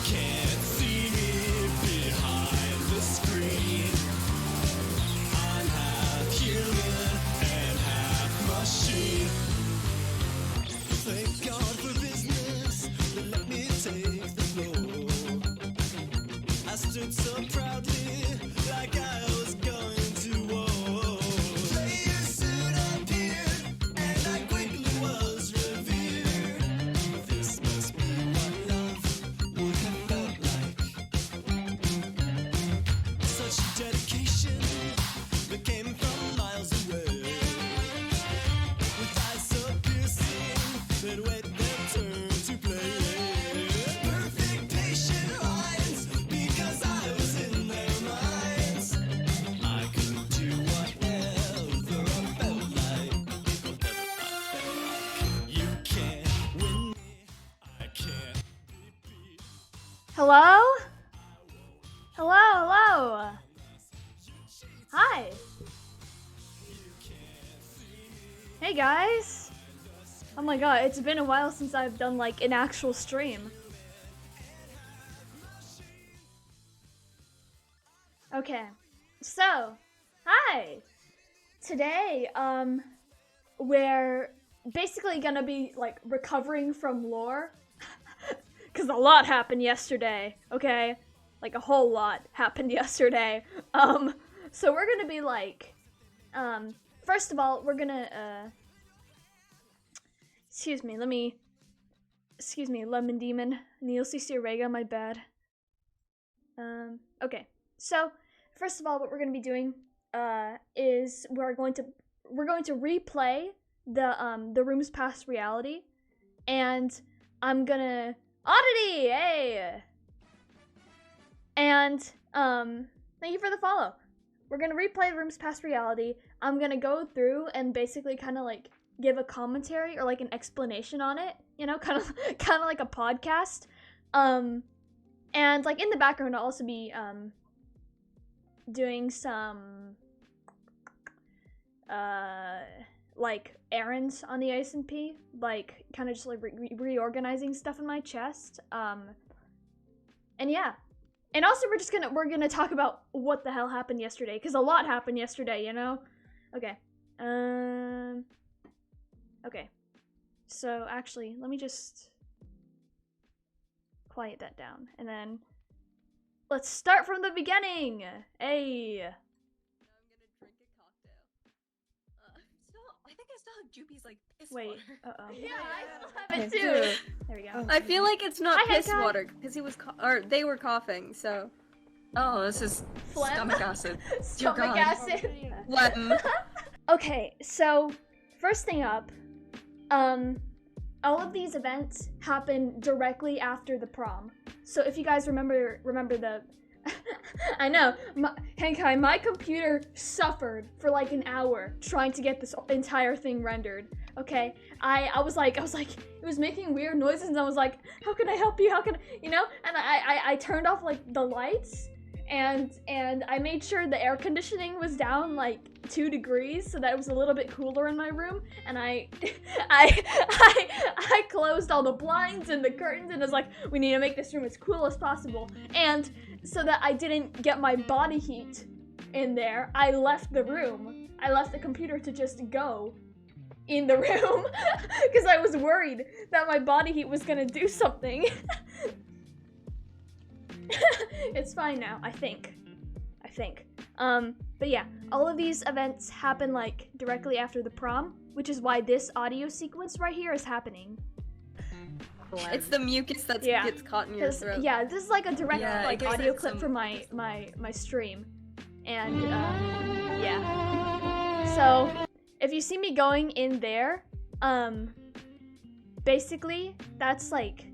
can't see me behind the screen. I'm half human and half machine. Thank God for business, but let me take the floor. I stood so proudly, like I was going to war. Player soon appeared, and I quickly was revered. This must be what love would have felt like. Such dedication that came from miles away. With eyes so piercing, they'd wait their turn to play. Perfect patient lines, because I was in their minds. I could do whatever I felt like. You can't win me, I can't be beat. Hello? Hello? Hi. Hey guys. Oh my god, it's been a while since I've done like an actual stream. Okay. So, hi. Today, we're basically gonna be like recovering from lore. Cause a lot happened yesterday, okay? Like a whole lot happened yesterday. So we're gonna be like, first of all, we're gonna, excuse me, Lemon Demon, Neil C.C. Rega, my bad. Okay, so, first of all, what we're gonna be doing, is we're going to replay the room's past reality, and I'm gonna, Oddity, hey! And, thank you for the follow. We're gonna replay the room's past reality. I'm gonna go through and basically kind of like give a commentary or like an explanation on it, you know, kind of like a podcast. And like in the background I'll also be doing some like errands on the ASMP, like kind of just like reorganizing stuff in my chest. And yeah. And also we're gonna talk about what the hell happened yesterday, because a lot happened yesterday, you know? Okay. Okay. So actually, let me just quiet that down, and then let's start from the beginning. Hey. Now I'm gonna drink a cocktail. I think I still have Juby's like piss Wait. water. Uh-oh. Yeah, I still have it too. There we go. I feel like it's not Hi, piss Henkai. water because he was or they were coughing. So. Oh, this is Phlegm? stomach acid. Stomach God. acid. Phlegm. Okay, so first thing up, all of these events happen directly after the prom. So if you guys remember the, I know, Henkai, my computer suffered for like an hour trying to get this entire thing rendered. Okay, I was like, it was making weird noises, and I was like, how can I help you? How can, you know? And I turned off like the lights, and I made sure the air conditioning was down like 2 degrees so that it was a little bit cooler in my room, and I closed all the blinds and the curtains, and I was like, we need to make this room as cool as possible. And so that I didn't get my body heat in there, I left the room. I left the computer to just go in the room because I was worried that my body heat was gonna do something. It's fine now, I think. But yeah, all of these events happen like directly after the prom, which is why this audio sequence right here is happening. It's the mucus that gets caught in your throat. Yeah, this is like a direct like it audio gets clip some- from my stream. And yeah. So if you see me going in there, basically that's like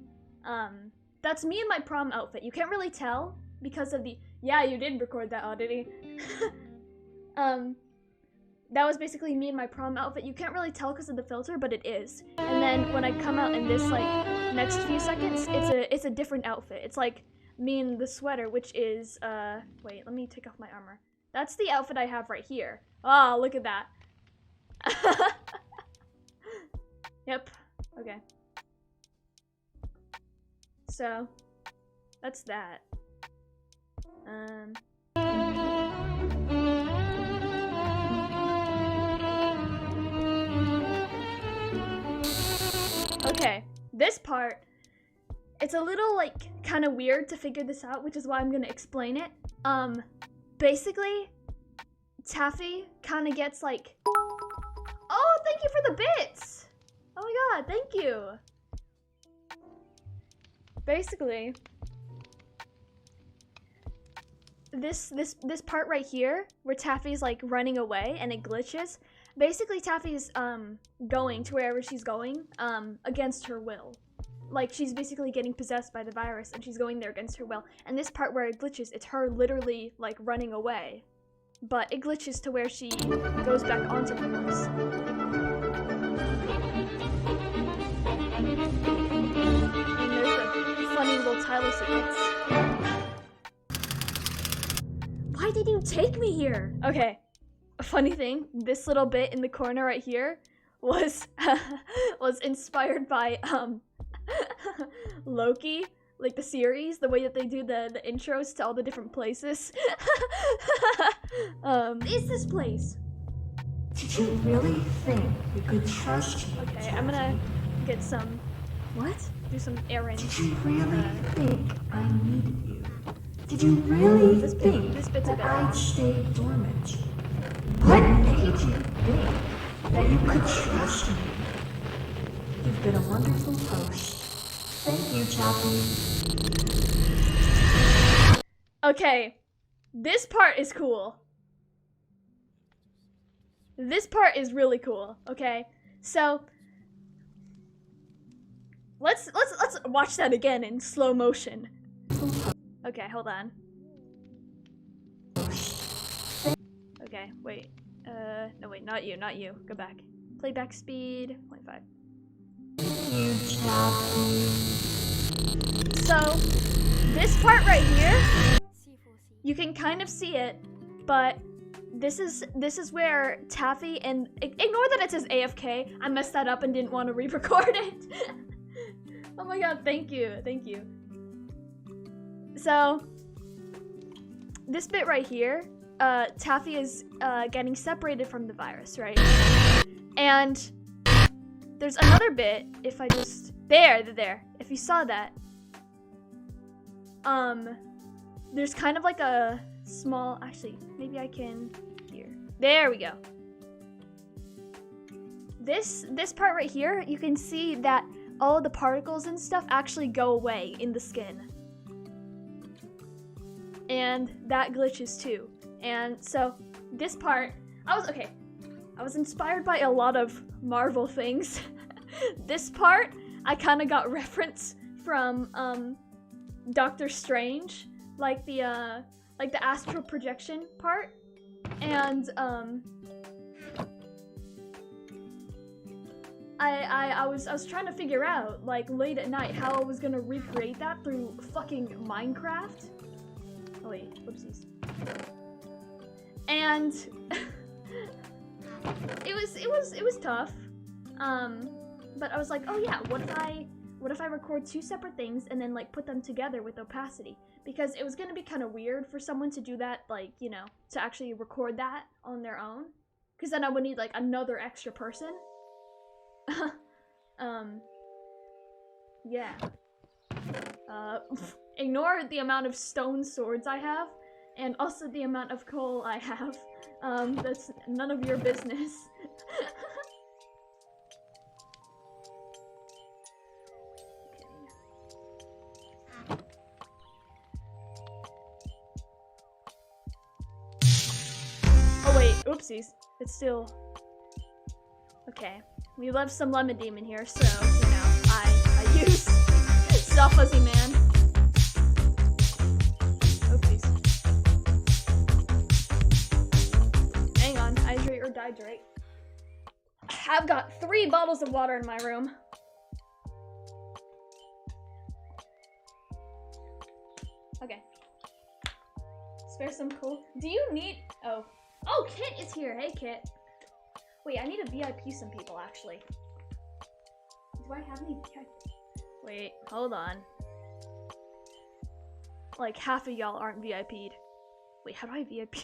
that's me in my prom outfit. You can't really tell because of the, yeah, you did record that, Oddity. That was basically me in my prom outfit. You can't really tell because of the filter, but it is. And then when I come out in this like next few seconds, it's a different outfit. It's like me in the sweater, which is wait, let me take off my armor. That's the outfit I have right here. Ah, look at that. Yep. Okay. So, That's that. Okay, this part, it's a little like kind of weird to figure this out, which is why I'm gonna explain it. Basically, Taffy kind of gets like, oh, thank you for the bits. Oh my god, thank you. Basically, this part right here where Taffy's like running away and it glitches. Basically, Taffy's going to wherever she's going against her will. Like, she's basically getting possessed by the virus and she's going there against her will. And this part where it glitches, it's her literally like running away. But it glitches to where she goes back onto the horse. And there's the funny little Tyler sequence. Why did you take me here? Okay. A funny thing, this little bit in the corner right here was was inspired by Loki, like the series, the way that they do the intros to all the different places. Is this place? Did you really think you could trust me? Okay, I'm gonna get some. What? Do some errands. Did you really think I needed you? Did you really think this bit's a that bit I'd off. stay dormant? What made you think that you could trust me? You've been a wonderful host. Thank you, Chappie. Okay, this part is cool. This part is really cool. Okay, so let's watch that again in slow motion. Okay, hold on. Okay, wait. No, wait, not you. Go back. Playback speed 0.5. You, Chappie. So, this part right here, you can kind of see it, but this is where Taffy and ignore that it says AFK. I messed that up and didn't want to re-record it. Oh my god, thank you. So, this bit right here, Taffy is getting separated from the virus, right? And there's another bit, if I just... There. If you saw that. There's kind of like a small... Actually, maybe I can... Here. There we go. This part right here, you can see that all of the particles and stuff actually go away in the skin. And that glitches too. And so, this part... I was inspired by a lot of Marvel things. This part, I kind of got reference from Doctor Strange, like the astral projection part, and I was trying to figure out, like, late at night how I was gonna recreate that through fucking Minecraft. Oh wait, whoopsies. And it was tough. But I was like, oh yeah, what if I record two separate things and then like put them together with opacity? Because it was gonna be kind of weird for someone to do that, like, you know, to actually record that on their own. Because then I would need like another extra person. Yeah. Ignore the amount of stone swords I have, and also the amount of coal I have. That's none of your business. Oh wait, oopsies. It's still... Okay. We love some lemon demon here, so, you know, I use Soft Fuzzy Man. Oopsies. Hang on, hydrate or dihydrate. I've got 3 bottles of water in my room. Okay. Spare some cool. Do you need... Oh, Kit is here. Hey, Kit. Wait, I need to VIP some people, actually. Do I have any VIP? Wait, hold on. like half of y'all aren't VIP'd. Wait, how do I VIP?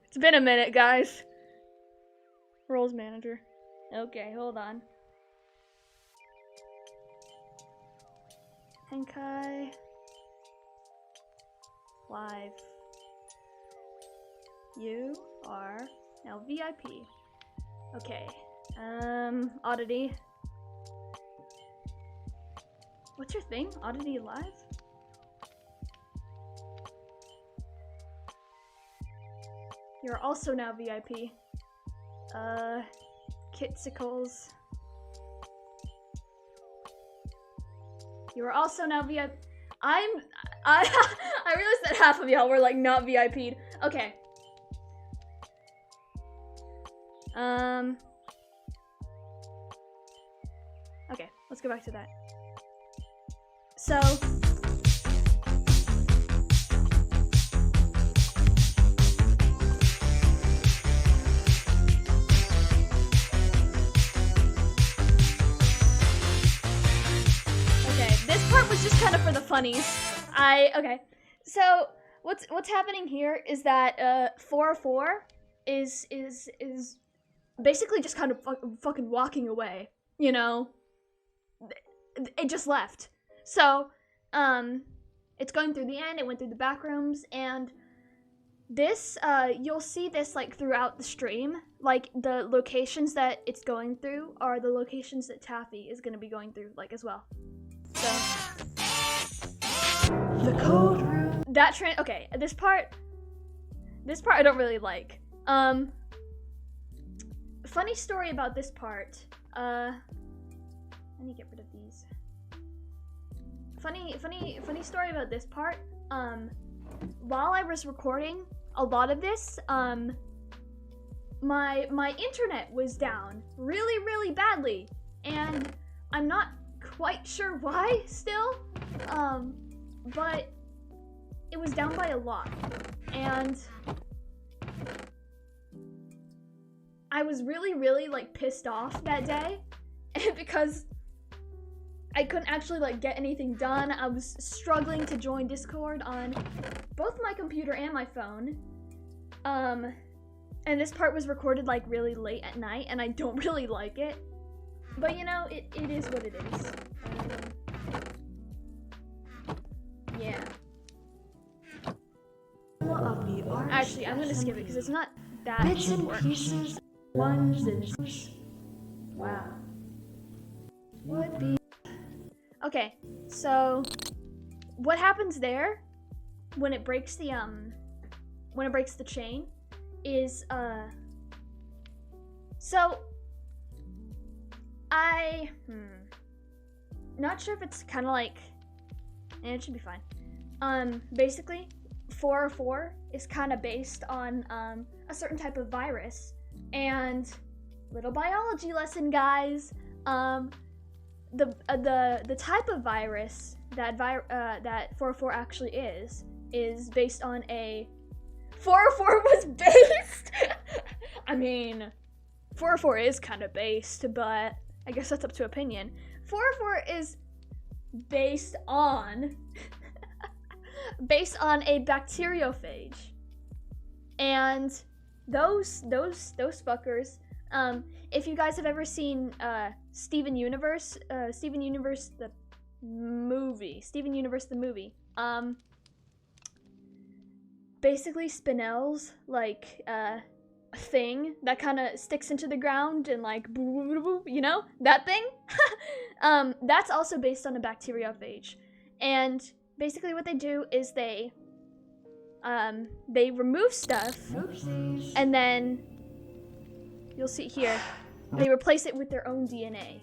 It's been a minute, guys. Roles manager. Okay, hold on. Henkai. Live. You are now VIP. Okay. Oddity. What's your thing? Oddity Live? You're also now VIP. Kitsicles. You are also now VIP. I realized that half of y'all were like not VIP'd. Okay. Okay, let's go back to that. So this part was just kind of for the funnies. Okay. So what's happening here is that 404 is basically just kind of fucking walking away. You know, it just left. So it's going through the end. It went through the back rooms, and this you'll see this like throughout the stream. Like the locations that it's going through are the locations that Taffy is gonna be going through like as well. So The code room. okay, this part I don't really like. Funny story about this part. I need to get rid of these. Funny story about this part. While I was recording a lot of this, my internet was down really badly, and I'm not quite sure why still, but it was down by a lot, and I was really like pissed off that day because I couldn't actually like get anything done. I was struggling to join Discord on both my computer and my phone, and this part was recorded like really late at night, and I don't really like it. But you know, it is what it is. Yeah. Of the art. Actually, I'm gonna skip it because it's not that Bits and important. pieces, ones and twos. Wow. Would be. Okay, so what happens there when it breaks the chain is so not sure if it's kind of like, and it should be fine. Basically 404 is kind of based on a certain type of virus, and little biology lesson, guys. The type of virus that 404 actually is based on a 404 was based. I mean, 404 is kind of based, but I guess that's up to opinion. 404 is based on a bacteriophage, and those fuckers. If you guys have ever seen Steven Universe the movie, basically Spinel's like a thing that kind of sticks into the ground and like you know, that thing. That's also based on a bacteriophage, and basically what they do is they remove stuff. Oopsies. And then you'll see here, they replace it with their own DNA.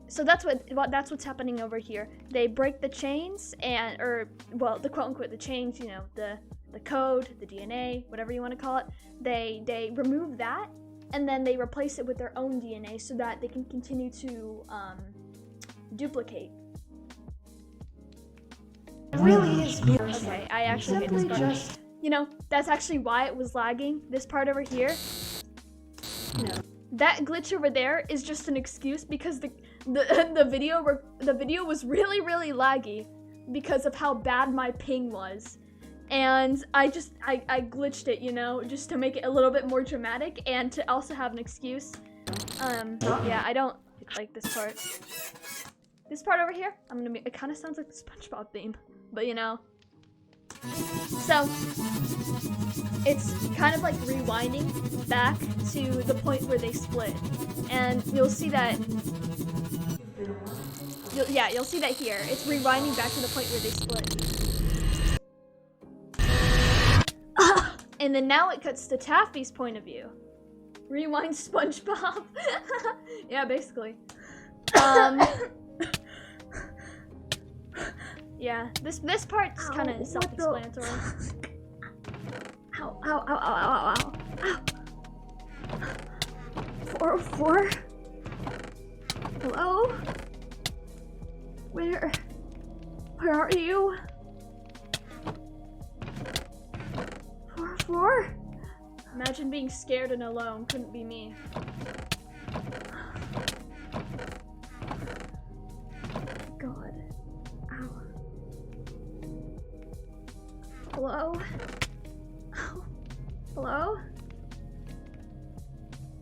So that's what's happening over here. They break the chains the quote unquote the chains, you know, the code, the DNA, whatever you want to call it. They remove that, and then they replace it with their own DNA so that they can continue to duplicate. It really is. Okay, I actually hate this part. You know, that's actually why it was lagging. This part over here. No. That glitch over there is just an excuse because the video was really laggy because of how bad my ping was. And I glitched it, you know, just to make it a little bit more dramatic and to also have an excuse. Yeah, I don't like this part. This part over here, it kind of sounds like the SpongeBob theme, but you know. So, it's kind of like rewinding back to the point where they split. And you'll see that, you'll see that here. It's rewinding back to the point where they split. And then now it cuts to Taffy's point of view. Rewind SpongeBob. Yeah, basically. Yeah, this part's kind of self-explanatory. Ow, ow, ow, ow, ow, ow, ow. 404? Hello? Where are you? 404? Imagine being scared and alone. Couldn't be me. God. Ow. Hello? Oh. Hello?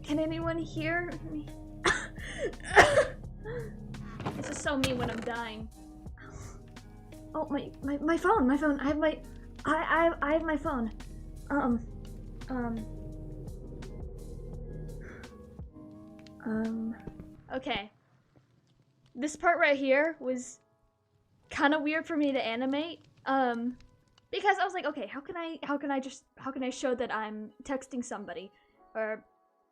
Can anyone hear me? This is so me when I'm dying. Oh, my phone, I have my phone. Okay. This part right here was kind of weird for me to animate. Because I was like, okay, how can I show that I'm texting somebody, or,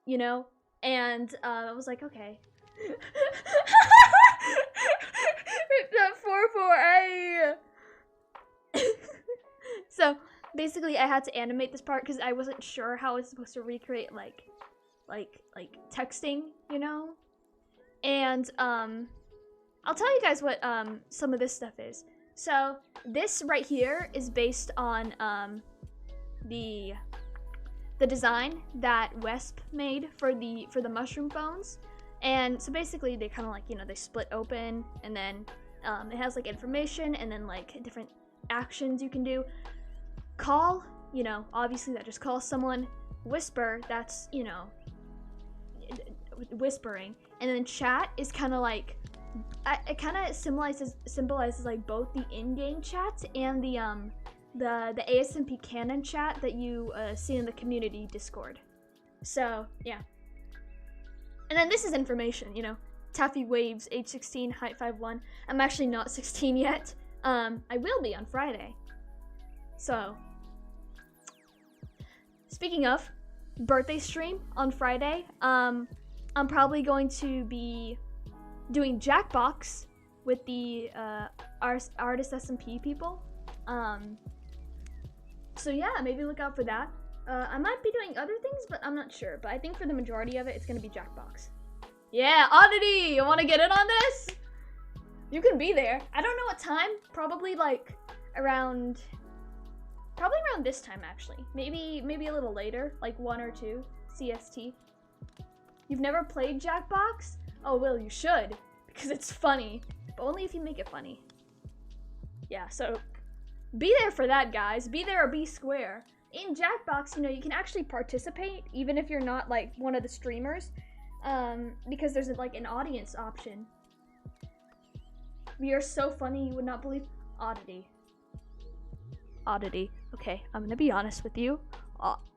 you know? And I was like, okay. 44A. So basically, I had to animate this part because I wasn't sure how I was supposed to recreate like texting, you know. And I'll tell you guys what some of this stuff is. So this right here is based on the design that Wesp made for the mushroom phones. And so basically they kind of like, you know, they split open, and then it has like information and then like different actions you can do. Call, you know, obviously that just calls someone. Whisper, that's, you know, whispering. And then chat is kind of like, it kind of symbolizes like both the in-game chat and the ASMP canon chat that you see in the community Discord. So yeah. And then this is information, you know. Taffy Waves, age 16, height 5'1". I'm actually not 16 yet. I will be on Friday. So, speaking of birthday stream on Friday, I'm probably going to be doing Jackbox with the ArtistSMP people. So yeah, maybe look out for that. I might be doing other things, but I'm not sure. But I think for the majority of it, it's gonna be Jackbox. Yeah, Oddity, you wanna get in on this? You can be there. I don't know what time, probably like around this time actually. Maybe a little later, like 1 or 2 CST. You've never played Jackbox? Oh, well, you should, because it's funny, but only if you make it funny. Yeah, so be there for that, guys. Be there or be square. In Jackbox, you know, you can actually participate even if you're not like one of the streamers, because there's like an audience option. We are so funny you would not believe. Oddity. Okay, I'm gonna be honest with you.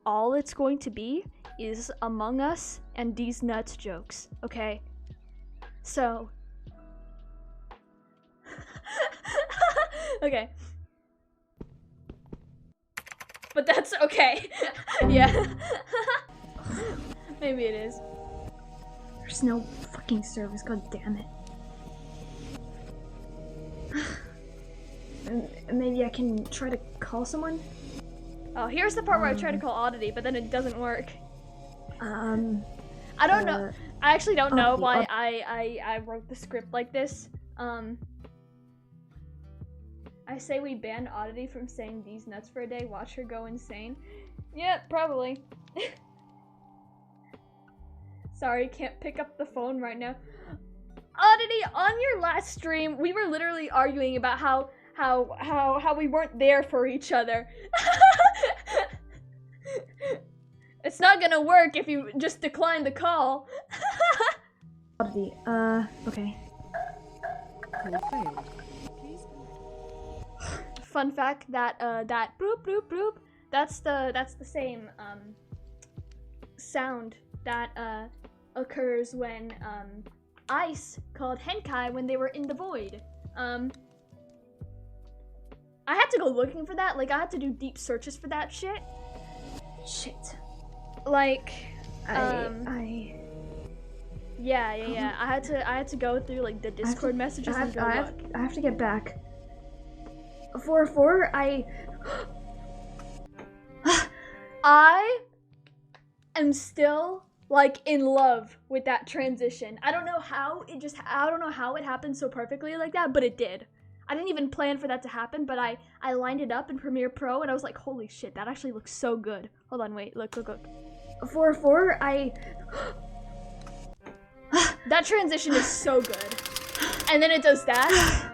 All it's going to be is Among Us and these nuts jokes. Okay, so okay. But that's okay. Yeah. Maybe it is. There's no fucking service, god damn it. Maybe I can try to call someone? Oh, here's the part where I try to call Oddity, but then it doesn't work. I don't know. I actually don't know why I wrote the script like this. I say we ban Oddity from saying these nuts for a day, watch her go insane. Yeah, probably. Sorry, can't pick up the phone right now. Oddity, on your last stream, we were literally arguing about how we weren't there for each other. It's not gonna work if you just decline the call. Oddity, okay. Fun fact that that bloop bloop bloop, that's the same sound that occurs when Ice called Henkai when they were in the void. I had to go looking for that. Like, I had to do deep searches for that shit. Shit. Like, Yeah. I had to go through like the Discord messages and go look. I have to get back. 4-4, I am still like in love with that transition. I don't know how it happened so perfectly like that, but it did. I didn't even plan for that to happen, but I lined it up in Premiere Pro and I was like, holy shit, that actually looks so good. Hold on, wait, look. 4-4, That transition is so good. And then it does that.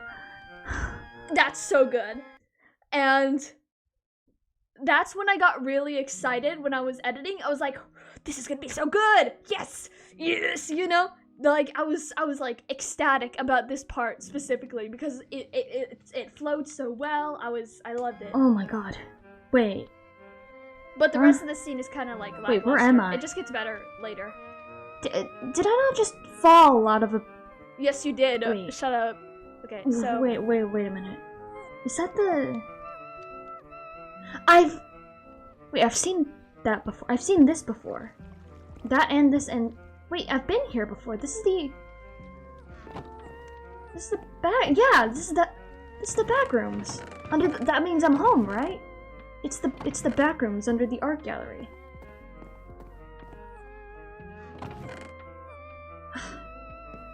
That's so good. And that's when I got really excited when I was editing. I was like, this is gonna be so good. Yes, you know? Like, I was like ecstatic about this part specifically because it flowed so well. I loved it. Oh my god. Wait. But the rest of the scene is kind of like Wait, where am I? It just gets better later. Did I not just fall out of a... Yes, you did. Wait. Shut up. Okay, so... Wait a minute. Is that the... I've seen that before. I've seen this before. That and this and... Wait, I've been here before. This is the back... Yeah, this is the back rooms. That means I'm home, right? It's the back rooms under the art gallery.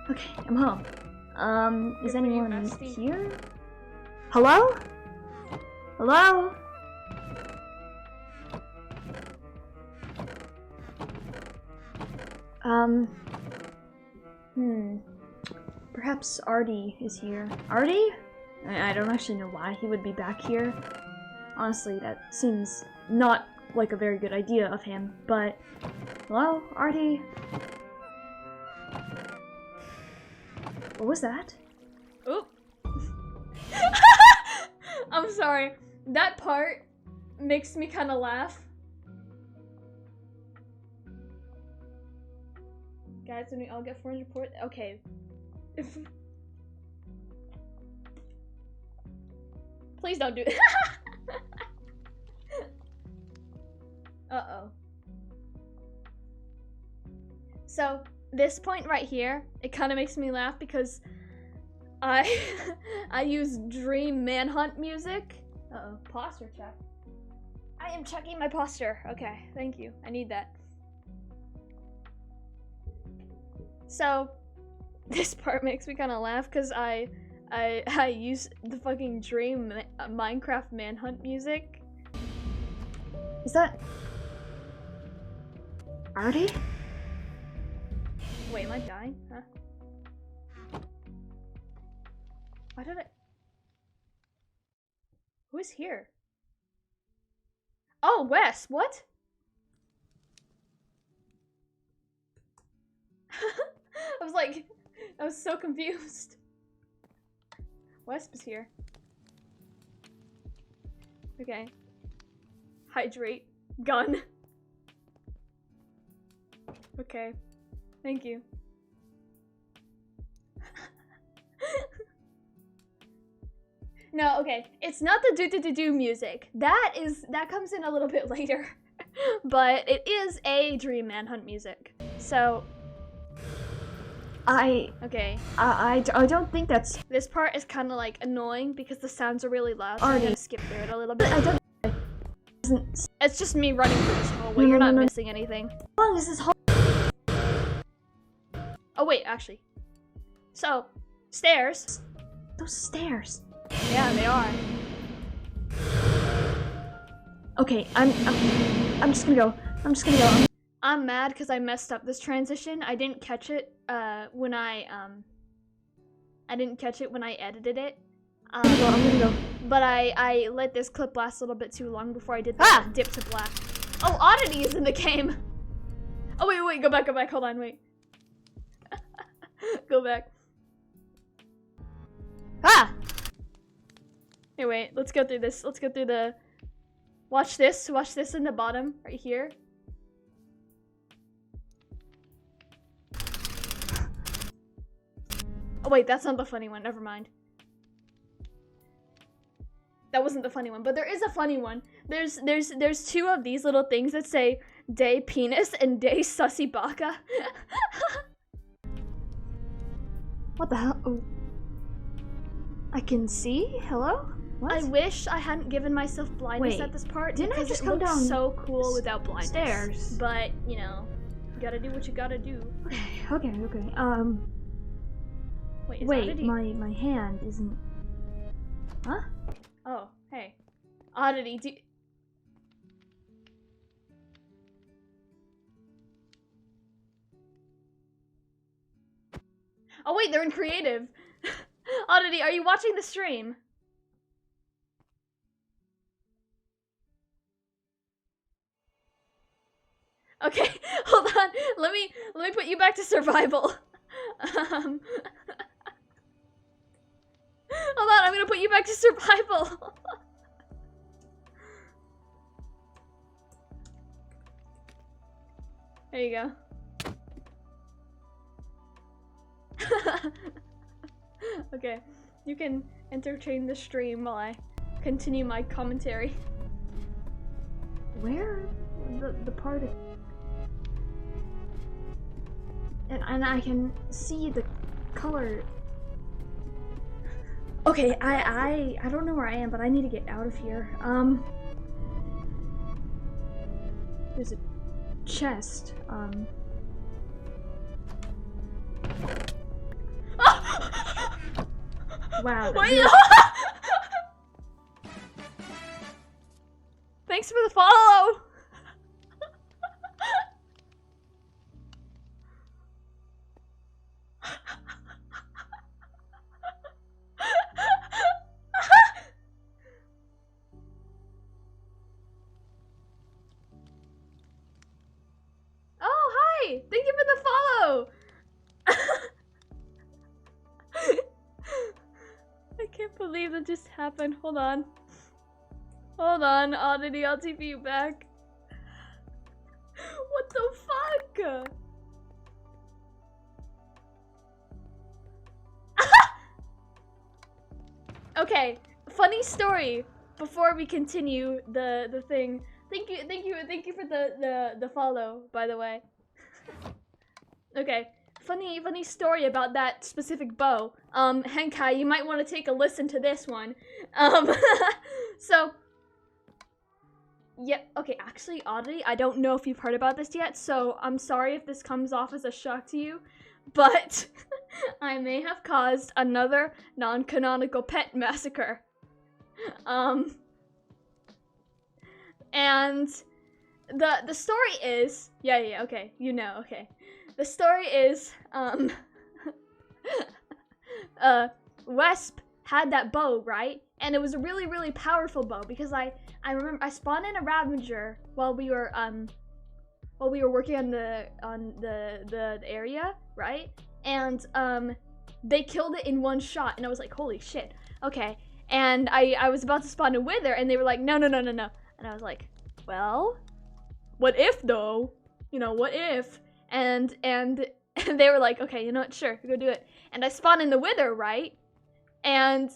Okay, I'm home. Is anyone here? Hello? Hello? Perhaps Artie is here. Artie? I don't actually know why he would be back here. Honestly, that seems not like a very good idea of him, but... Hello, Artie? What was that? Oop. I'm sorry. That part makes me kind of laugh. Guys, when we all get 400 report, okay. Please don't do it. Uh-oh. So, this point right here, it kind of makes me laugh because I use Dream Manhunt music. Uh-oh, posture check. I am checking my posture. Okay, thank you. I need that. So, this part makes me kind of laugh because I use the fucking Dream Minecraft Manhunt music. Is that... Artie? Wait, am I dying? Huh? Why did I... Who is here? Oh, Wes, what? I was like, I was so confused. Wes is here. Okay. Hydrate. Gun. Okay. Thank you. No, okay. It's not the do music. That comes in a little bit later. But it is a Dream Manhunt music. So okay. I don't think that's... This part is kind of like annoying because the sounds are really loud. So I'm gonna skip through it a little bit. I don't... It's just me running through this hallway. You're not missing anything. How long is this whole... Oh wait, actually. So, stairs. Those stairs. Yeah, they are. Okay, I'm just gonna go. I'm mad because I messed up this transition. I didn't catch it when I I didn't catch it when I edited it. Well, I'm gonna go. But I let this clip last a little bit too long before I did the dip to black. Oh, Oddity is in the game. Oh, wait, go back, hold on, wait. Go back. Hey, wait, let's go through this. Let's go through the... Watch this in the bottom, right here. Oh, wait, that's not the funny one, never mind. That wasn't the funny one, but there is a funny one. There's two of these little things that say day penis and day sussy baka. What the hell? Oh. I can see? Hello? What? I wish I hadn't given myself blindness at this part. Didn't I because just it come looks down so cool without blindness? Stairs. But, you know, you gotta do what you gotta do. Okay. Wait, Oddity... my hand isn't... Huh? Oh, hey. Oddity, do... Oh wait, they're in creative. Oddity, are you watching the stream? Okay, hold on. Let me put you back to survival. Hold on, I'm gonna put you back to survival. There you go. Okay, you can entertain the stream while I continue my commentary. Where? The part of... And I can see the color. Okay, I don't know where I am, but I need to get out of here. There's a chest. Wow. Wait. Thanks for the follow. Oh, hi! Thank you for the follow! I can't believe that just happened. Hold on. Hold on, Oddity, I'll TP you back. What the fuck? Okay, funny story before we continue the thing. Thank you for the follow, by the way. Okay, funny story about that specific bow. Henkai, you might want to take a listen to this one. So yeah, okay, actually, Oddity, I don't know if you've heard about this yet, so I'm sorry if this comes off as a shock to you, but I may have caused another non-canonical pet massacre. And the story is, okay, you know, okay. The story is, Wesp had that bow, right? And it was a really, really powerful bow because I remember I spawned in a Ravager while we were working on the area, right? And they killed it in one shot, and I was like, holy shit, okay. And I was about to spawn a Wither, and they were like, no. And I was like, well, what if though? You know, what if? And they were like, okay, you know what, sure, go do it. And I spawned in the Wither, right? And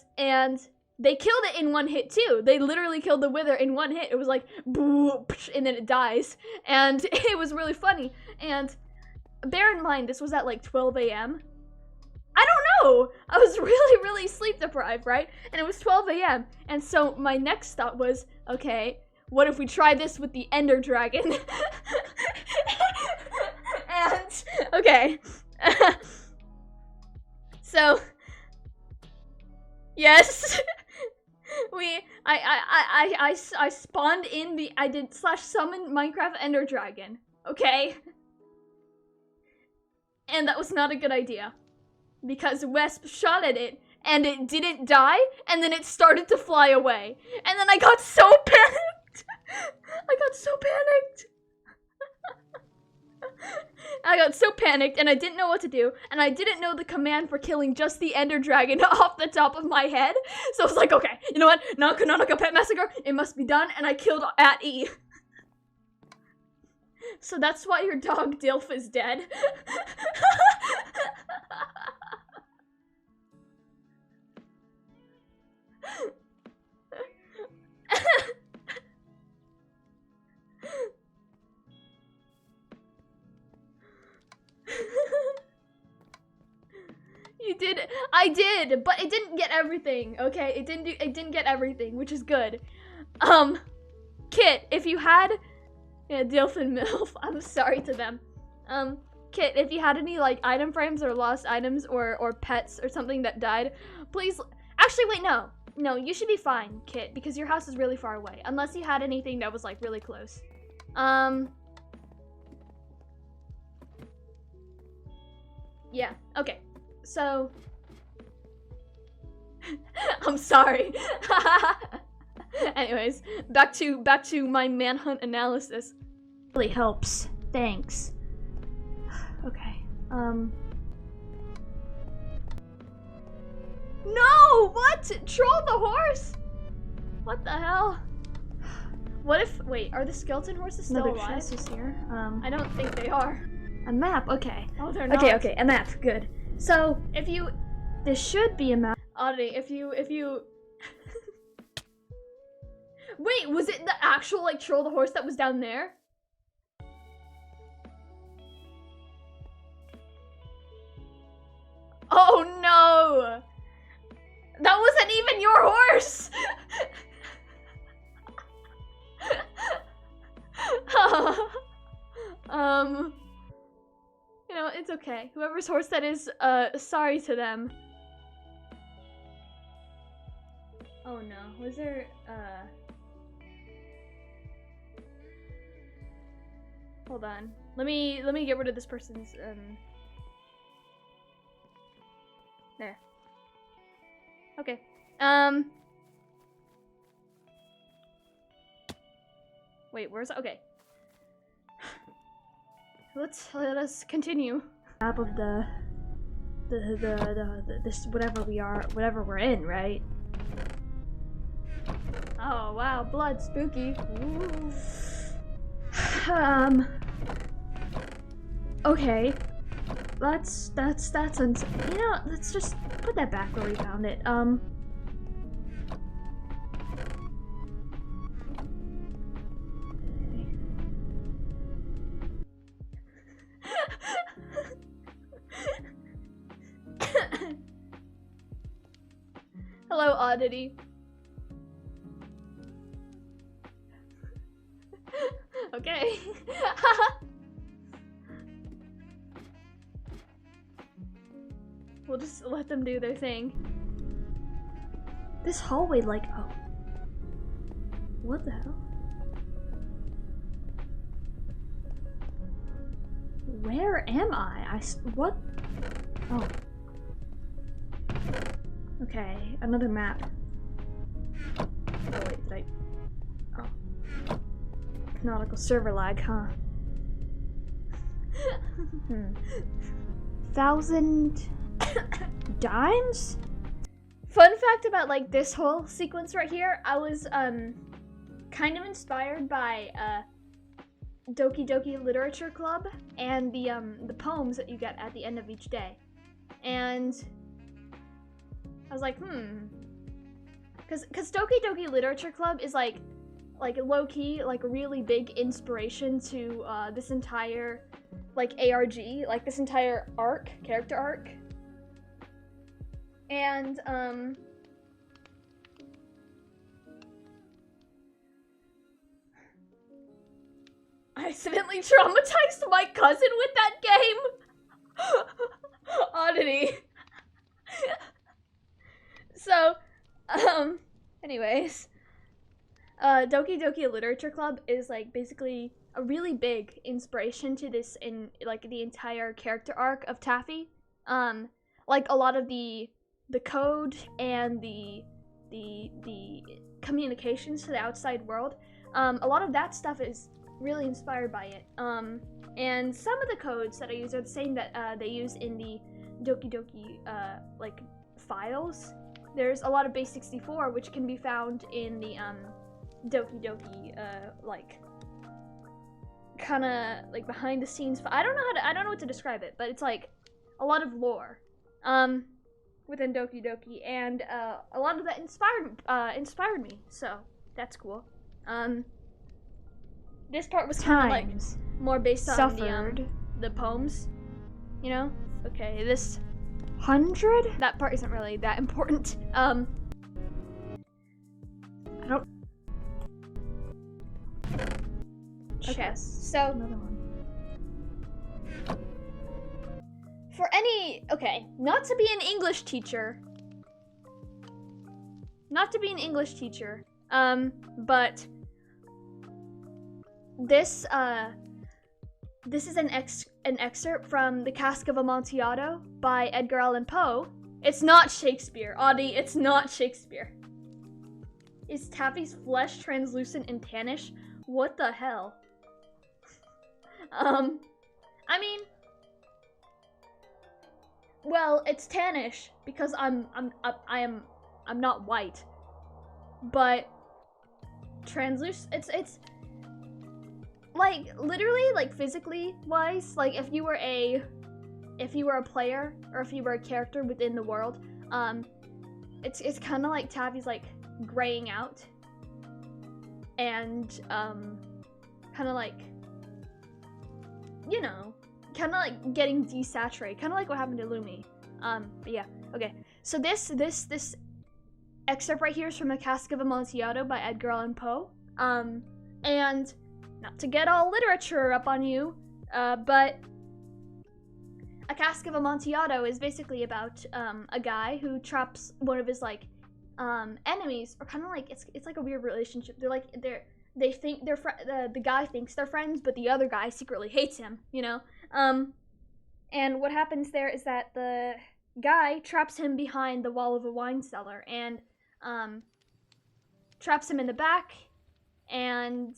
they killed it in one hit too. They literally killed the Wither in one hit. It was like, boo, and then it dies. And it was really funny. And bear in mind, this was at like 12 a.m. I don't know. I was really, really sleep deprived, right? And it was 12 a.m. And so my next thought was, okay, what if we try this with the Ender Dragon? And, okay. So, yes. I spawned in the, I did /summon Minecraft Ender Dragon, okay? And that was not a good idea. because Wesp shot at it and it didn't die, and then it started to fly away. And then I got so panicked. I got so panicked. I got so panicked and I didn't know what to do, and I didn't know the command for killing just the Ender Dragon off the top of my head. So I was like, okay, you know what? Non-canonical pet massacre, it must be done, and I killed at E. So that's why your dog Dilf is dead. You did. I did, but it didn't get everything. Okay, it didn't get everything, which is good. Kit, if you had, yeah, Dilf and Milf, I'm sorry to them. Kit, if you had any like item frames or lost items or pets or something that died, please. Actually, wait, no, you should be fine, Kit, because your house is really far away. Unless you had anything that was like really close. Yeah. Okay. So, I'm sorry. Anyways, back to my manhunt analysis. Really helps. Thanks. Okay. No! What? Troll the horse? What the hell? What if? Wait, are the skeleton horses still Another alive? chest is here. I don't think they are. A map. Okay. Oh, they're not. Okay. A map. Good. So If you, this should be a map. Oddity, if you. Wait, was it the actual like troll the horse that was down there? Oh no! That wasn't even your horse! You know, it's okay. Whoever's horse that is, sorry to them. Oh no, was there, hold on. Let me get rid of this person's, there. Okay. Wait, where's, okay. Let us continue. Map of the this whatever we're in, right? Oh wow, blood, spooky. Ooh. Okay. That's you know, let's just put that back where we found it. Hello, Oddity. Okay. We'll just let them do their thing. This hallway, like, oh. What the hell? Where am I? What? Oh. Okay, another map. Oh wait, did I? Oh. Canonical server lag, huh? 1,000 dimes? Fun fact about like this whole sequence right here, I was kind of inspired by Doki Doki Literature Club and the poems that you get at the end of each day. And I was like, cause Doki Doki Literature Club is like low-key, like a really big inspiration to this entire like ARG, like this entire arc, character arc. And I accidentally traumatized my cousin with that game. Oddity. So, anyways, Doki Doki Literature Club is like basically a really big inspiration to this in like the entire character arc of Taffy. like a lot of the code and the communications to the outside world. A lot of that stuff is really inspired by it. And some of the codes that I use are the same that they use in the Doki Doki like files. There's a lot of base 64 which can be found in the Doki Doki like kind of like behind the scenes. I don't know what to describe it, but it's like a lot of lore within Doki Doki, and a lot of that inspired me. So that's cool. This part was kind of like more based on the poems, you know? Okay, this 100? that part isn't really that important. I don't. Okay, Chest. so Another one. for any, okay, not to be an English teacher, but this is an excerpt from The Cask of Amontillado by Edgar Allan Poe. It's not Shakespeare, Audie, it's not Shakespeare. Is Taffy's flesh translucent and tannish? What the hell? I mean, well, it's tannish because I'm not white, but translucent. It's like literally, like physically wise. Like if you were a player or if you were a character within the world, it's kind of like Taffy's like graying out and kind of like, you know, kind of like getting desaturated, kind of like what happened to Lumi. But yeah, okay. So this excerpt right here is from The Cask of Amontillado by Edgar Allan Poe. And not to get all literature up on you, but A Cask of Amontillado is basically about a guy who traps one of his like enemies, or kind of like it's like a weird relationship. They think the guy thinks they're friends, but the other guy secretly hates him, you know? And what happens there is that the guy traps him behind the wall of a wine cellar and traps him in the back and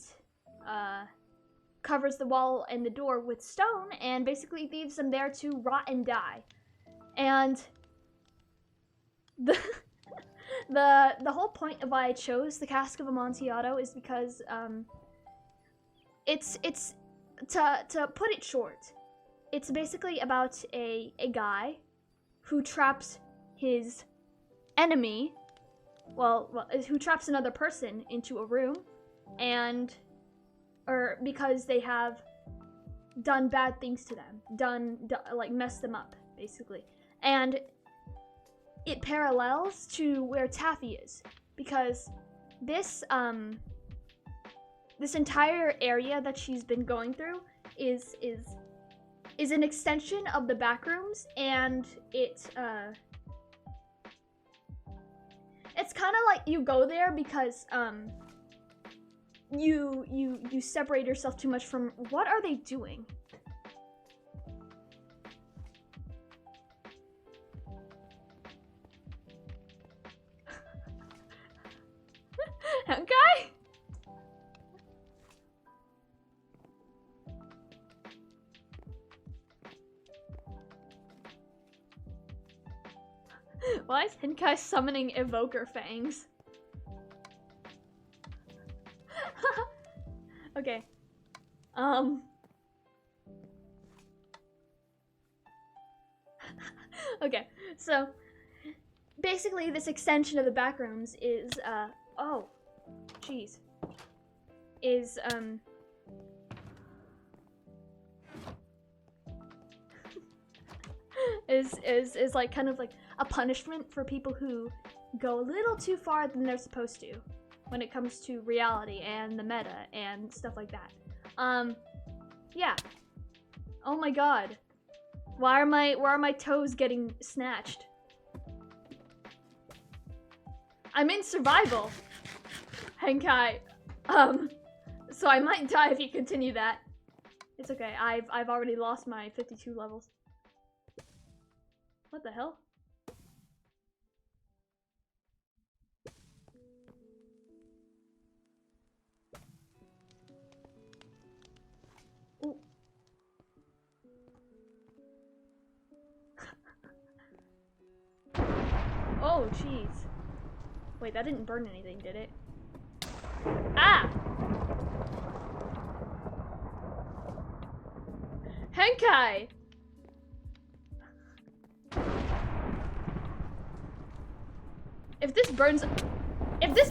covers the wall and the door with stone and basically leaves him there to rot and die. And the whole point of why I chose The Cask of Amontillado is because it's to put it short, it's basically about a guy who traps his enemy, who traps another person into a room, or because they have done bad things to them, like messed them up, basically. And it parallels to where Taffy is, because this entire area that she's been going through is an extension of the back rooms, and it's kind of like you go there because you separate yourself too much from what are they doing? Okay. Why is Henkai summoning evoker fangs? Okay. Okay, so basically this extension of the backrooms is oh jeez is is like kind of like a punishment for people who go a little too far than they're supposed to when it comes to reality and the meta and stuff like that. Yeah. Oh my god. Why are my toes getting snatched? I'm in survival, Henkai. So I might die if you continue that. It's okay. I've already lost my 52 levels. What the hell? Ooh. Oh, jeez. Wait, that didn't burn anything, did it? Ah! Henkai! If this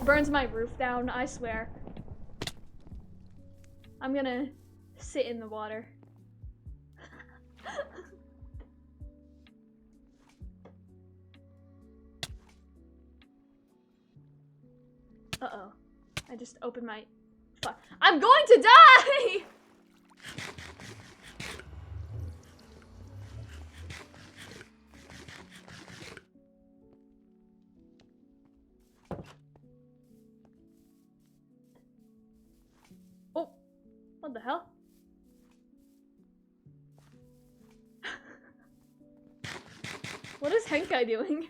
burns my roof down, I swear, I'm gonna sit in the water. Uh-oh. I just opened my... Fuck. I'm going to die! Oh. What the hell? What is Henkai doing?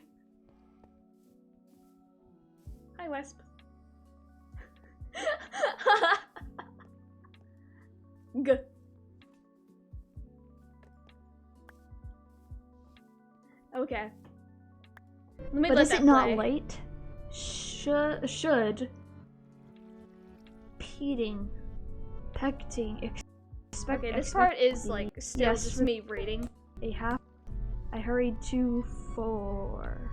Hi, Wesp. Good. Okay. Let me But let is that it not play. light? Should pecting expect Okay, this part is the- like still yes, just me reading. a half. I hurried to 4.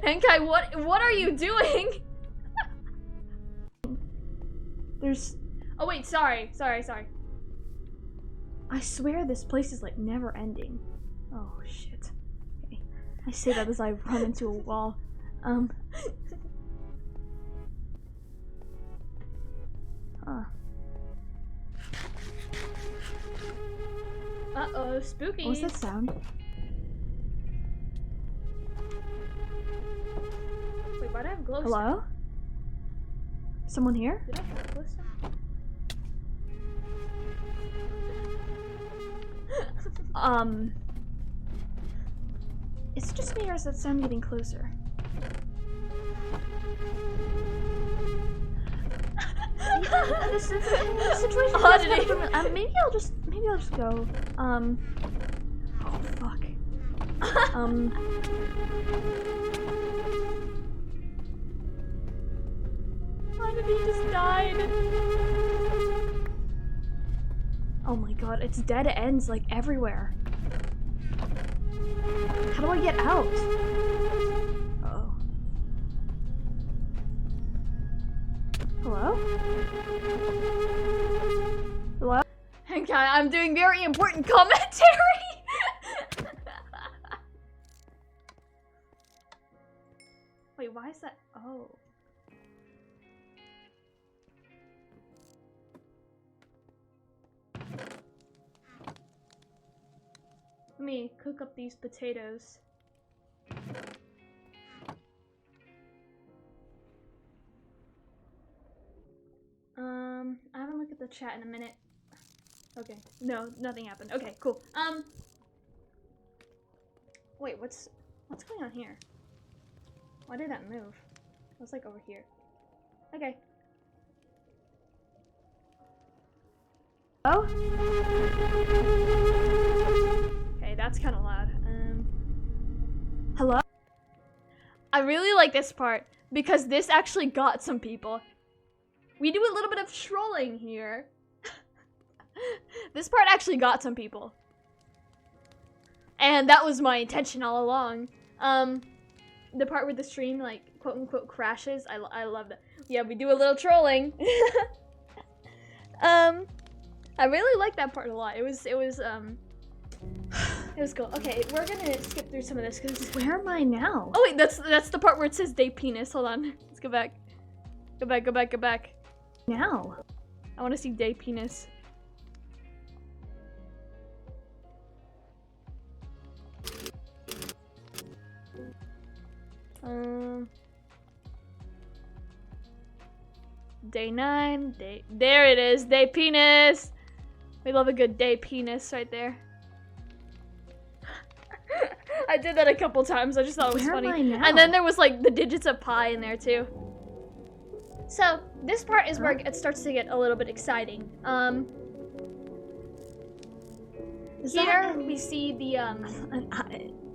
Henkai, what are you doing? There's. Oh wait, sorry. I swear this place is like never ending. Oh shit. Okay. I say that as I run into a wall. Huh. Uh-oh, spooky. What was that sound? Wait, why do I have glow Hello? Someone here? Did I have glow It's just me, or is that sound getting closer? This situation Oddity. is kind of maybe I'll just go. Oh fuck. Oddity just died. Oh my god, it's dead ends like everywhere. How do I get out? Uh-oh. Hello? Hello? Henkai, I'm doing very important commentary. Wait, why is that? Oh. Let me cook up these potatoes. I haven't looked at the chat in a minute. Okay, no, nothing happened. Okay, cool. Wait, what's going on here? Why did that move? It was like over here. Okay. Oh? Okay, that's kind of loud. Hello? I really like this part because this actually got some people. We do a little bit of trolling here. This part actually got some people. And that was my intention all along. The part where the stream, like, quote unquote crashes, I love that. Yeah, we do a little trolling. I really like that part a lot. It was cool. Okay, we're gonna skip through some of this because Where am I now? oh wait, that's the part where it says day penis. Hold on. Let's go back. Go back. Now? I want to see day penis. Day 9, there it is, day penis. We love a good day penis right there. I I did that a couple times. I just thought it was Where funny. am I now? And then there was like the digits of pi in there too. So this part is where it starts to get a little bit exciting. Here we see the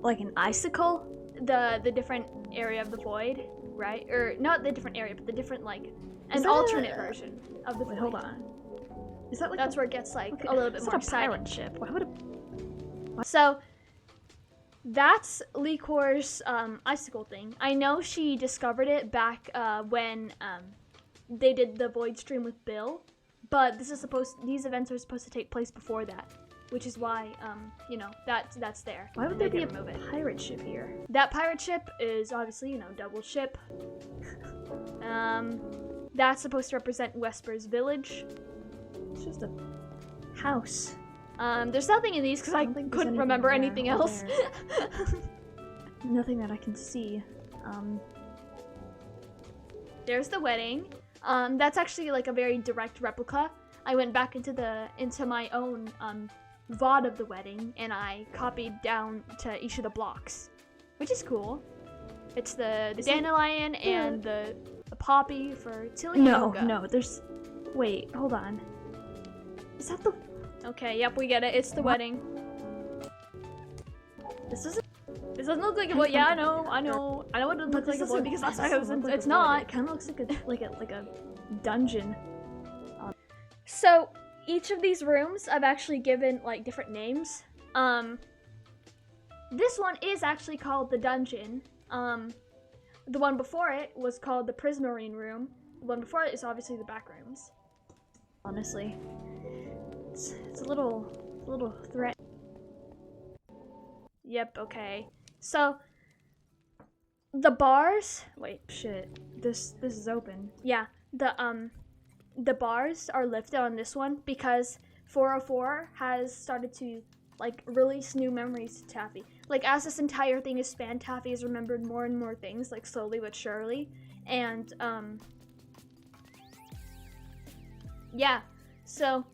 like an icicle? the different area of the void, right? Or not the different area, but the different like Is an that alternate version of the void. Wait, hold on. Is that like That's where it gets like a little bit it's more not a exciting. pirate ship. Why would it? So that's Licor's icicle thing. I know she discovered it back when they did the void stream with Bill, but these events are supposed to take place before that, which is why you know that's there. Why would and there they be a didn't move it. pirate ship here? That pirate ship is obviously, you know, double ship. That's supposed to represent Wesper's village. It's just a house. There's nothing in these because I don't think there's couldn't anything remember there anything or else. Nothing that I can see. There's the wedding. That's actually like a very direct replica. I went back into my own VOD of the wedding and I copied down to each of the blocks, which is cool. It's the dandelion and the poppy for Tilly Yoga. No, there's... Wait, hold on. Is that the... Okay, yep, we get it. It's the wedding. This isn't... This doesn't look like a void. Yeah, I know it doesn't look like a void because last time it's not. It kind of looks like a dungeon. So each of these rooms I've actually given like different names. This one is actually called the dungeon. The one before it was called the Prismarine room. The one before it is obviously the back rooms. Honestly, it's a little threat. Yep. Okay. So the bars. Wait, shit. This is open. Yeah. The bars are lifted on this one because 404 has started to like release new memories to Taffy. Like as this entire thing is spanned, Taffy has remembered more and more things, like slowly but surely. And yeah. So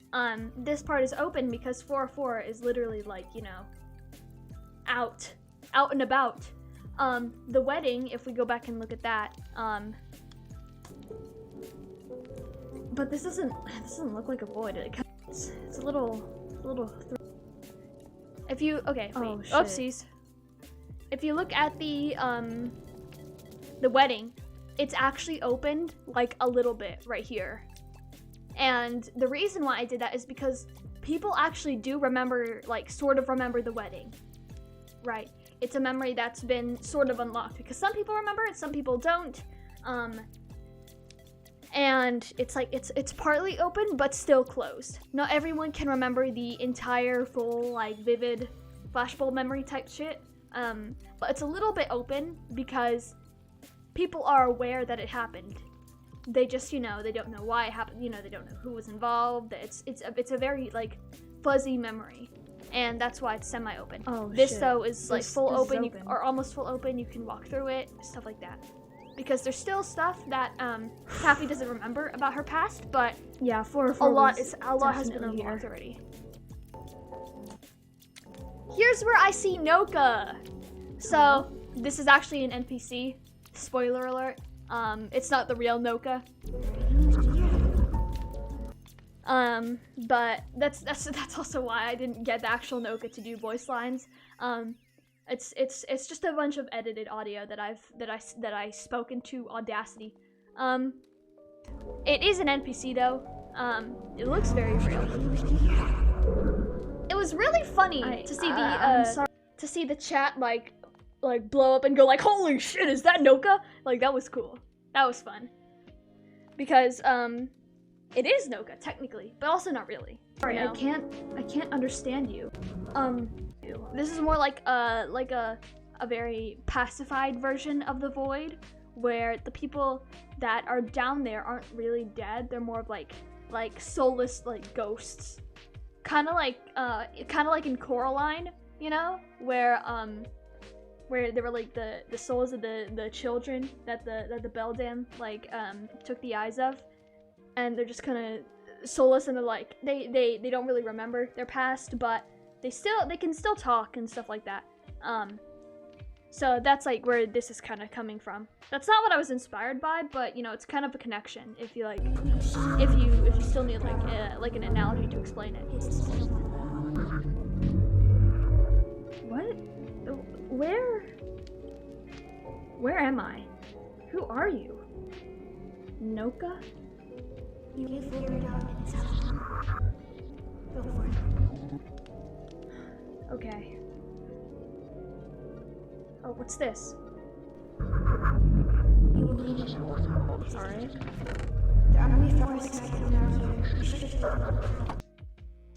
this part is open because 404 is literally like, you know, out and about. The wedding, if we go back and look at that, But this doesn't look like a void. It's a little. if you okay, wait, Oh, shit. oopsies. If you look at the wedding, it's actually opened like a little bit right here. And the reason why I did that is because people actually do remember, like, sort of remember the wedding. Right. It's a memory that's been sort of unlocked because some people remember it, some people don't. And it's like it's partly open but still closed. Not everyone can remember the entire full like vivid flashbulb memory type shit. But it's a little bit open because people are aware that it happened. They just, you know, they don't know why it happened. You know, they don't know who was involved. It's a very like fuzzy memory, and that's why it's semi-open. Oh, this shit. though is like full this is open, open. or almost full open. You can walk through it, stuff like that. Because there's still stuff that Taffy doesn't remember about her past, but Yeah, 404. a lot was has been definitely unlocked here. already. Here's where I see Noka. So this is actually an NPC. Spoiler alert. It's not the real Noka. But that's also why I didn't get the actual Noka to do voice lines. It's just a bunch of edited audio that I spoke into Audacity. It is an NPC though. It looks very real. It was really funny to see to see the chat like blow up and go like, holy shit, is that Noka? Like that was cool. That was fun. Because it is Noka technically, but also not really. Sorry, You know? I can't understand you. This is more like a very pacified version of the void, where the people that are down there aren't really dead. They're more of like soulless like ghosts, kind of like in Coraline, you know, where they were like the souls of the children that the Beldam like took the eyes of, and they're just kind of soulless, and they're like they don't really remember their past, but they can still talk and stuff like that. So that's like where this is kind of coming from. That's not what I was inspired by, but you know, it's kind of a connection. If you like, if you still need like an analogy to explain it. What? Where am I? Who are you? Noka? You can figure it out in time. Go for it. Okay. Oh, what's this? You will need it. Sorry. There are many forests scattered around here. You should have taken them.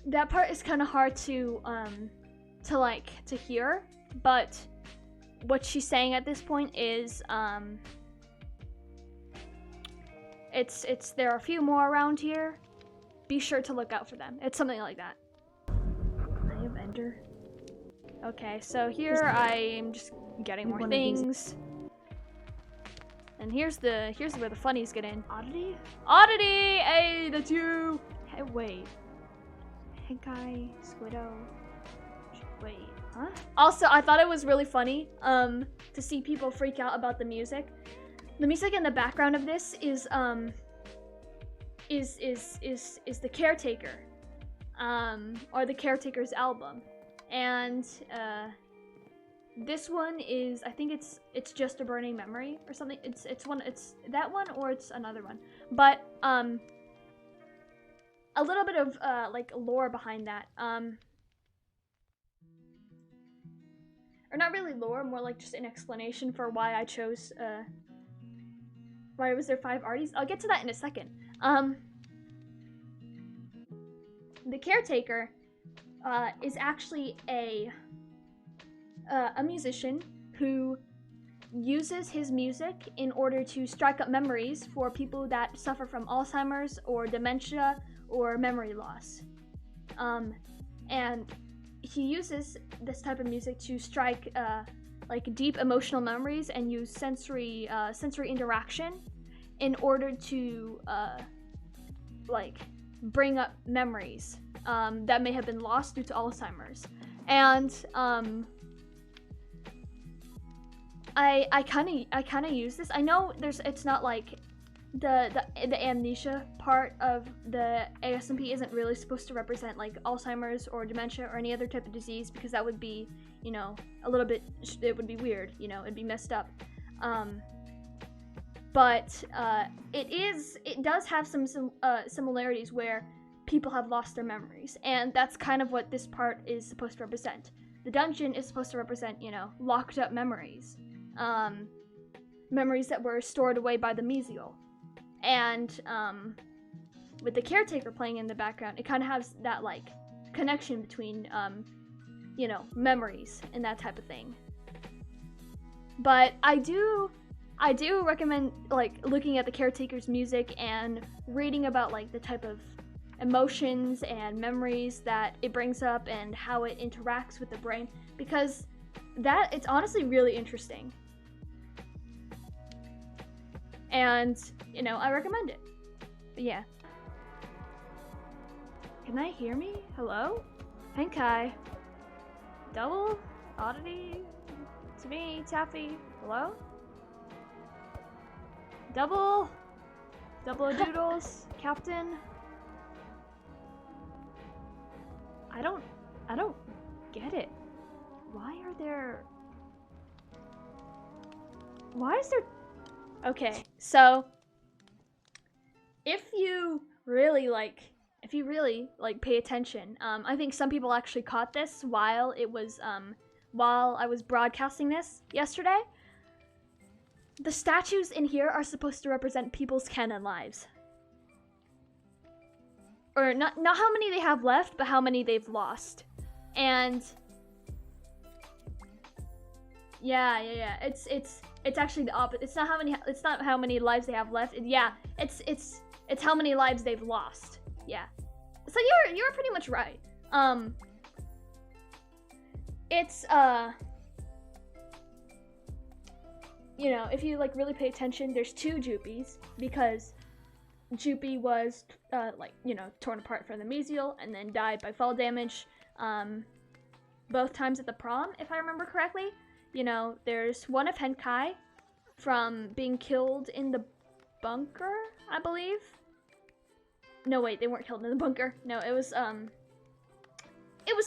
That part is kind of hard to hear, but what she's saying at this point is it's there are a few more around here. Be sure to look out for them. It's something like that. I have ender. Okay, so here I'm just getting more things. And here's where the funnies get in. Oddity? Oddity! Hey, that's you! Hey, wait. Henkai, Squiddo. Wait, huh? Also, I thought it was really funny to see people freak out about the music. The music in the background of this is the Caretaker, or the Caretaker's album, and this one is, I think it's Just a Burning Memory or something. It's that one or it's another one, but a little bit of like lore behind that, or not really lore, more like just an explanation for why I chose why was there 5 artists. I'll get to that in a second. The Caretaker is actually a musician who uses his music in order to strike up memories for people that suffer from Alzheimer's or dementia or memory loss. And he uses this type of music to strike like deep emotional memories and use sensory interaction in order to like bring up memories that may have been lost due to Alzheimer's. And I kind of use this. I know it's not like the amnesia part of the ASMP isn't really supposed to represent like Alzheimer's or dementia or any other type of disease, because that would be, you know, a little bit, it would be weird, you know, it'd be messed up. But it does have some similarities where people have lost their memories, and that's kind of what this part is supposed to represent. The dungeon is supposed to represent, you know, locked up memories, memories that were stored away by the mesial. And with the Caretaker playing in the background, it kind of has that like connection between you know, memories and that type of thing. But I do recommend like looking at the Caretaker's music and reading about like the type of emotions and memories that it brings up and how it interacts with the brain, because it's honestly really interesting. And, you know, I recommend it. But yeah. Can I hear me? Hello? Henkai. Double? Oddity? To me, Taffy. Hello? Double? Double doodles? Captain? I don't get it. Why is there... Okay, so if you really pay attention, I think some people actually caught this while I was broadcasting this yesterday. The statues in here are supposed to represent people's canon lives. Or not how many they have left, but how many they've lost. And yeah. It's actually the opposite. It's not how many lives they have left. It's how many lives they've lost. Yeah. So you're pretty much right. It's you know, if you like really pay attention, there's 2 Jupies, because Jupi was like, you know, torn apart from the mesial and then died by fall damage both times at the prom, if I remember correctly. you know, there's one of Henkai from being killed in the bunker, I believe. No, wait, they weren't killed in the bunker. No, it was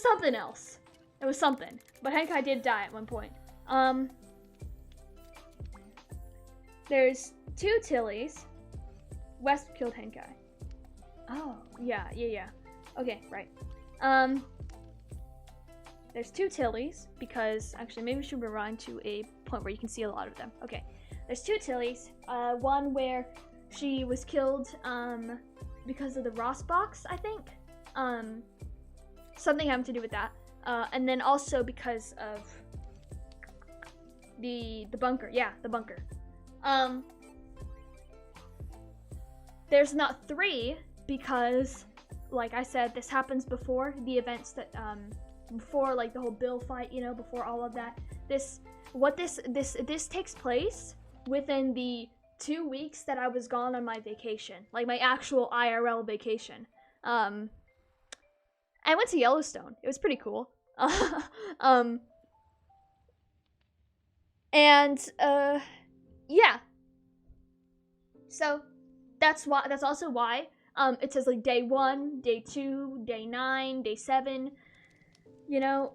something else. It was something. But Henkai did die at one point. There's 2 Tillies. West killed Henkai. Oh, yeah. Okay, right. There's 2 Tillies, because, actually, maybe we should rewind to a point where you can see a lot of them. Okay, there's 2 Tillies. One where she was killed, because of the Ross box, I think. Something having to do with that. And then also because of the bunker. Yeah, the bunker. There's not 3 because, like I said, this happens before the events that, before like the whole Bill fight, you know, before all of that. This takes place within the 2 weeks that I was gone on my vacation, like my actual IRL vacation. I went to Yellowstone. It was pretty cool. Yeah. So that's also why it says like day 1, day 2, day 9, day 7. You know,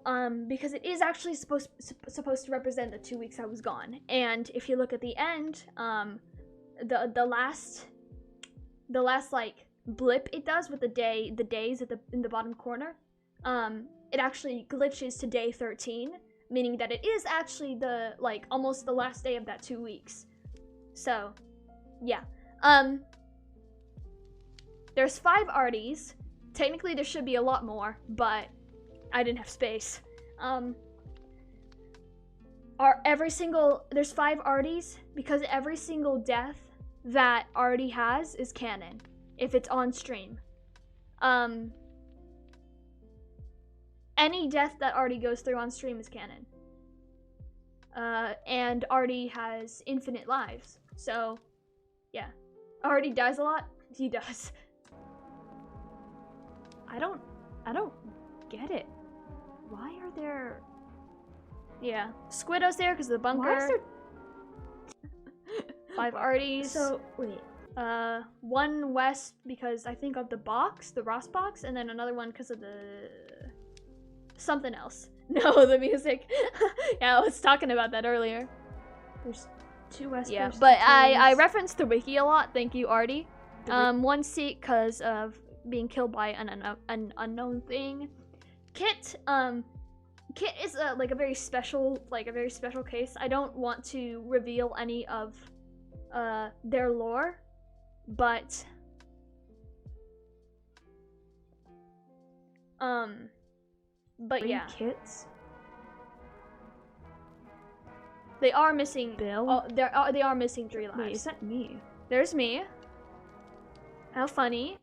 because it is actually supposed to represent the 2 weeks I was gone. And if you look at the end, the last like blip it does with the days in the bottom corner, it actually glitches to day 13, meaning that it is actually the like almost the last day of that 2 weeks. So, yeah. There's 5 arties. Technically there should be a lot more, but I didn't have space. There's 5 arties because every single death that Artie has is canon if it's on stream. Any death that Artie goes through on stream is canon. And Artie has infinite lives. So, yeah. Artie dies a lot? He does. I don't get it. Why are there... Yeah. Squiddo's there because of the bunker. Why is there 5 arties. So, wait. 1 west because I think of the box, the Ross box, and then another one because of the... something else. No, the music. Yeah, I was talking about that earlier. There's 2 west. Yeah, but I referenced the wiki a lot. Thank you, Artie. 1 seat because of being killed by an unknown thing. Kit is like a very special case. I don't want to reveal any of their lore, but yeah, Kits. they are missing. Bill? Oh, they are missing 3 lives. Wait, is that me? There's me. How funny.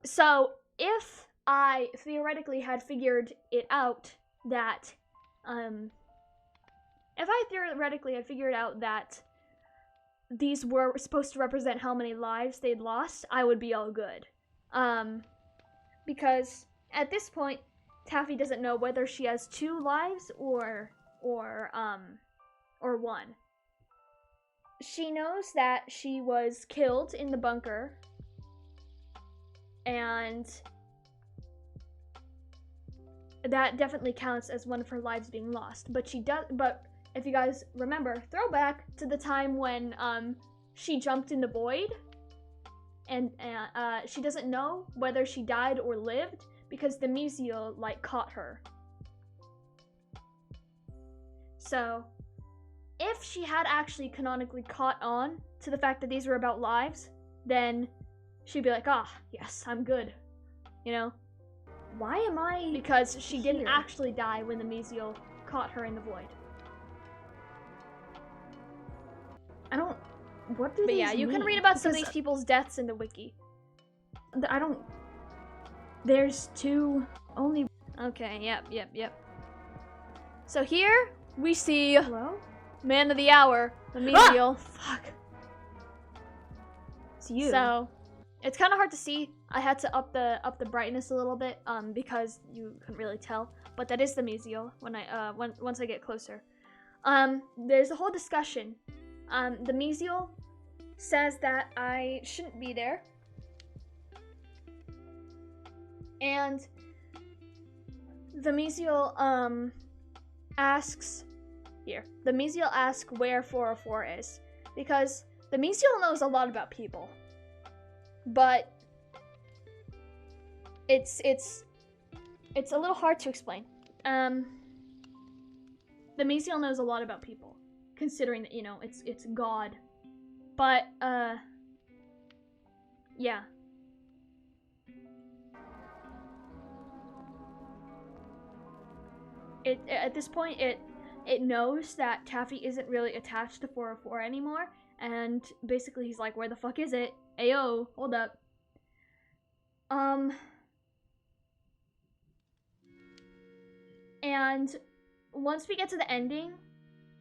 So if I theoretically had figured it out that, these were supposed to represent how many lives they'd lost, I would be all good. Because at this point, Taffy doesn't know whether she has 2 lives or 1. She knows that she was killed in the bunker, and that definitely counts as one of her lives being lost. But if you guys remember, throwback to the time when she jumped in the void, and she doesn't know whether she died or lived because the Muzio like caught her. So if she had actually canonically caught on to the fact that these were about lives, then she'd be like, ah, yes, I'm good. You know? Why am I Because she didn't here? actually die when the Muzio caught her in the void. I don't... What do But these yeah, you can mean? read about some of Because these people's deaths in the wiki. I don't... There's 2... Only... Okay, yep. So here, we see Hello? Man of the Hour, the Muzio. Fuck. It's you. So, It's kind of hard to see. I had to up the brightness a little bit because you couldn't really tell. But that is the mesial when once I get closer. There's a whole discussion. The mesial says that I shouldn't be there. And the mesial asks here. The mesial asks where 404 is, because the mesial knows a lot about people, but it's a little hard to explain. The mesial knows a lot about people, considering that, you know, it's God, but yeah. At this point, it knows that Taffy isn't really attached to 404 anymore, and basically he's like, where the fuck is it? Ayo, hold up. And once we get to the ending,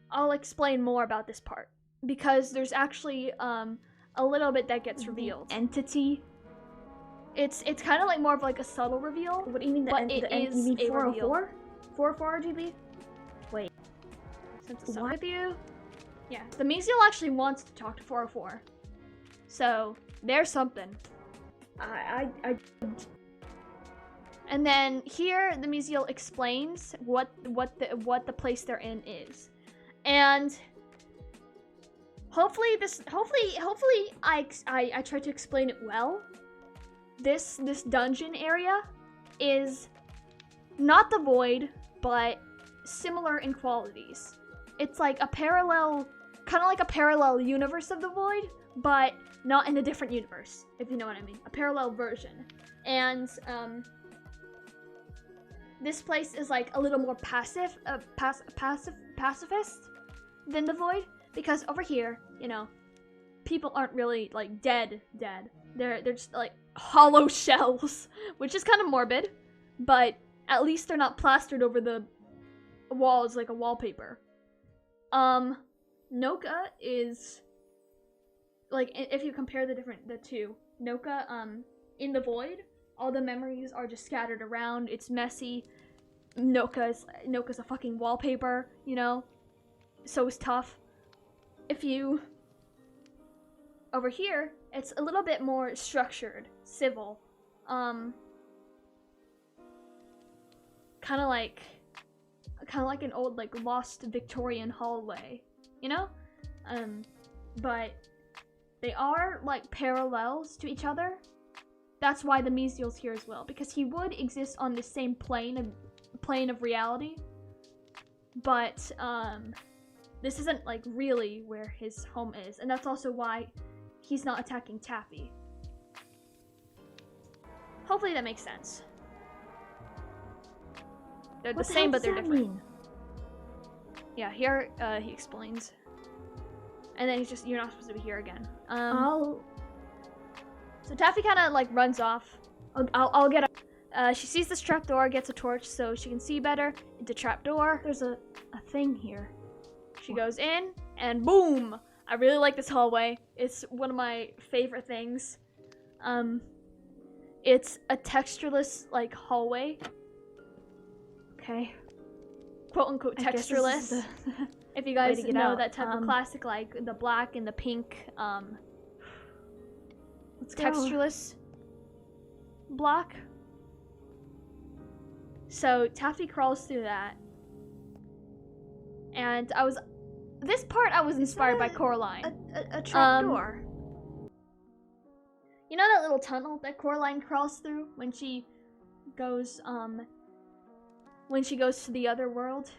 I'll explain more about this part, because there's actually a little bit that gets revealed. Entity? It's kind of like more of like a subtle reveal. What do you mean you mean a 404? 404 RGB? Wait. Since it's with you. Yeah, the mesial actually wants to talk to 404. So, there's something. I And then here the mesial explains what the place they're in is. And hopefully I try to explain it well. This dungeon area is not the void, but similar in qualities. It's like a parallel, kind of like a parallel universe of the void, but not in a different universe, if you know what I mean. A parallel version. And this place is like a little more pacifist than the void, because over here, you know, people aren't really like dead. They're just like hollow shells, which is kind of morbid, but at least they're not plastered over the walls like a wallpaper. Noka is like, if you compare the two, Noka, in the void, all the memories are just scattered around. It's messy. Noka's a fucking wallpaper, you know? So is Tough. Over here, it's a little bit more structured, civil. Kind of like an old, like, lost Victorian hallway, you know? But they are, like, parallels to each other. That's why the mesial's here as well, because he would exist on the same plane of reality, but this isn't like really where his home is, and that's also why he's not attacking Taffy. Hopefully that makes sense. They're the same, but they're different. Mean? Yeah, here he explains, and then he's just, you're not supposed to be here again. So Taffy kind of like runs off. I'll get her. She sees this trapdoor, gets a torch so she can see better. Into trapdoor. There's a thing here. She goes in, and boom! I really like this hallway. It's one of my favorite things. It's a textureless like hallway. Okay. Quote unquote textureless. If you guys know that type of classic, like the black and the pink, let's go. Textureless block. So Taffy crawls through that, and this part I was inspired by Coraline. A trapdoor. You know that little tunnel that Coraline crawls through when she goes to the other world?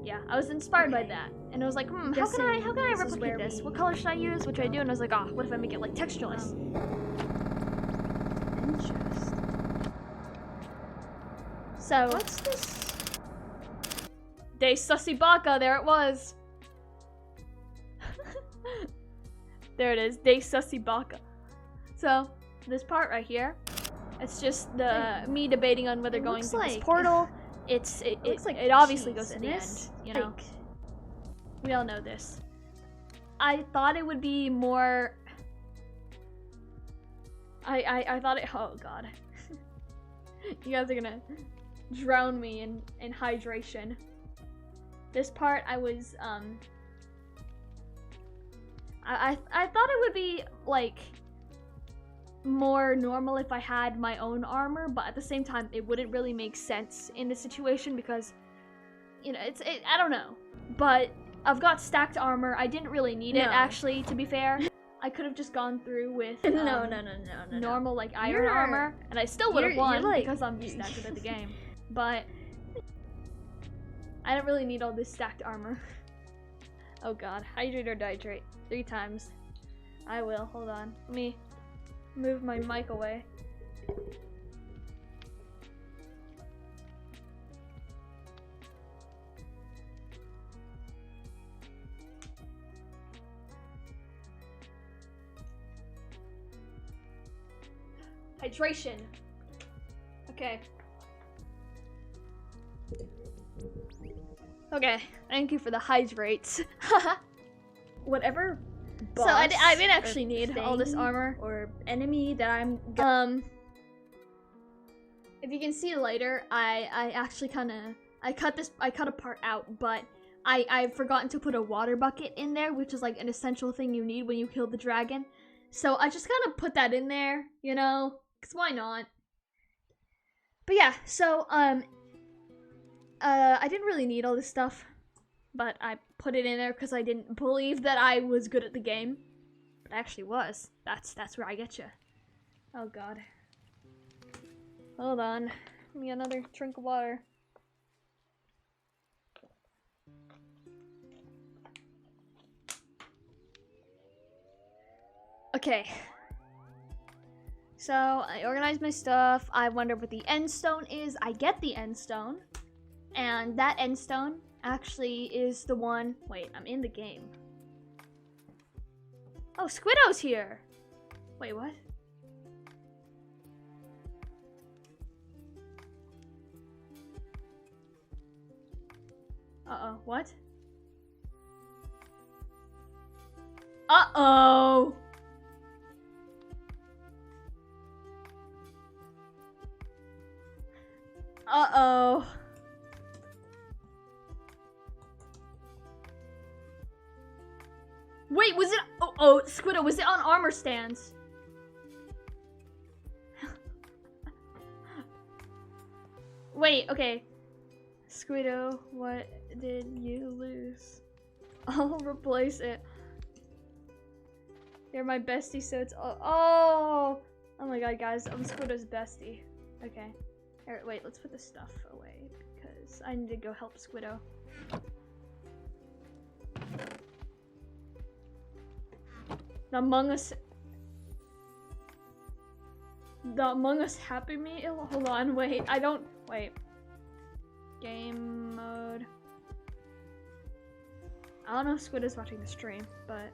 Yeah, I was inspired by that, and I was like, how can I replicate this? What color should I use? What should I do? And I was like, what if I make it like textureless? Interesting. So What's this? De Susibaka, there it was. There it is, De Susibaka. So this part right here, it's just me debating on whether going through this portal. It obviously goes to the end, you know. We all know this. I thought it would be more I thought it. Oh god. You guys are gonna drown me in hydration. This part I was I thought it would be like more normal if I had my own armor, but at the same time it wouldn't really make sense in the situation because, you know, I don't know. But I've got stacked armor. I didn't really need it, actually, to be fair. I could have just gone through with No. normal like iron armor, and I still would have won like- because I'm just that good at the game. But I don't really need all this stacked armor. Oh god, hydrate or dihydrate 3 times. I will. Hold on. Let me move my mic away. Hydration. Okay. Okay, thank you for the hydrates. Whatever. So I boss didn't or actually need all this thing armor. or enemy that I'm. If you can see later, I actually I cut a part out, but I've forgotten to put a water bucket in there, which is like an essential thing you need when you kill the dragon. So I just kind of put that in there, you know, cause why not? But yeah, so I didn't really need all this stuff, but I put it in there because I didn't believe that I was good at the game. But I actually was. That's where I get you. Oh god. Hold on. Let me get another drink of water. Okay. So I organized my stuff. I wonder what the end stone is. I get the end stone. And that end stone actually is the one. Wait, I'm in the game. Oh, Squiddo's here. Wait, what? Uh-oh, what? Uh-oh! Uh-oh. Wait, was it? Oh, Squiddo, was it on armor stands? Wait, okay. Squiddo, what did you lose? I'll replace it. You're my bestie, so it's oh my god, guys, I'm Squiddo's bestie. Okay. Alright, wait, let's put this stuff away because I need to go help Squiddo. The Among Us Happy Meal? Hold on, wait, wait. Game mode. I don't know if Squid is watching the stream, but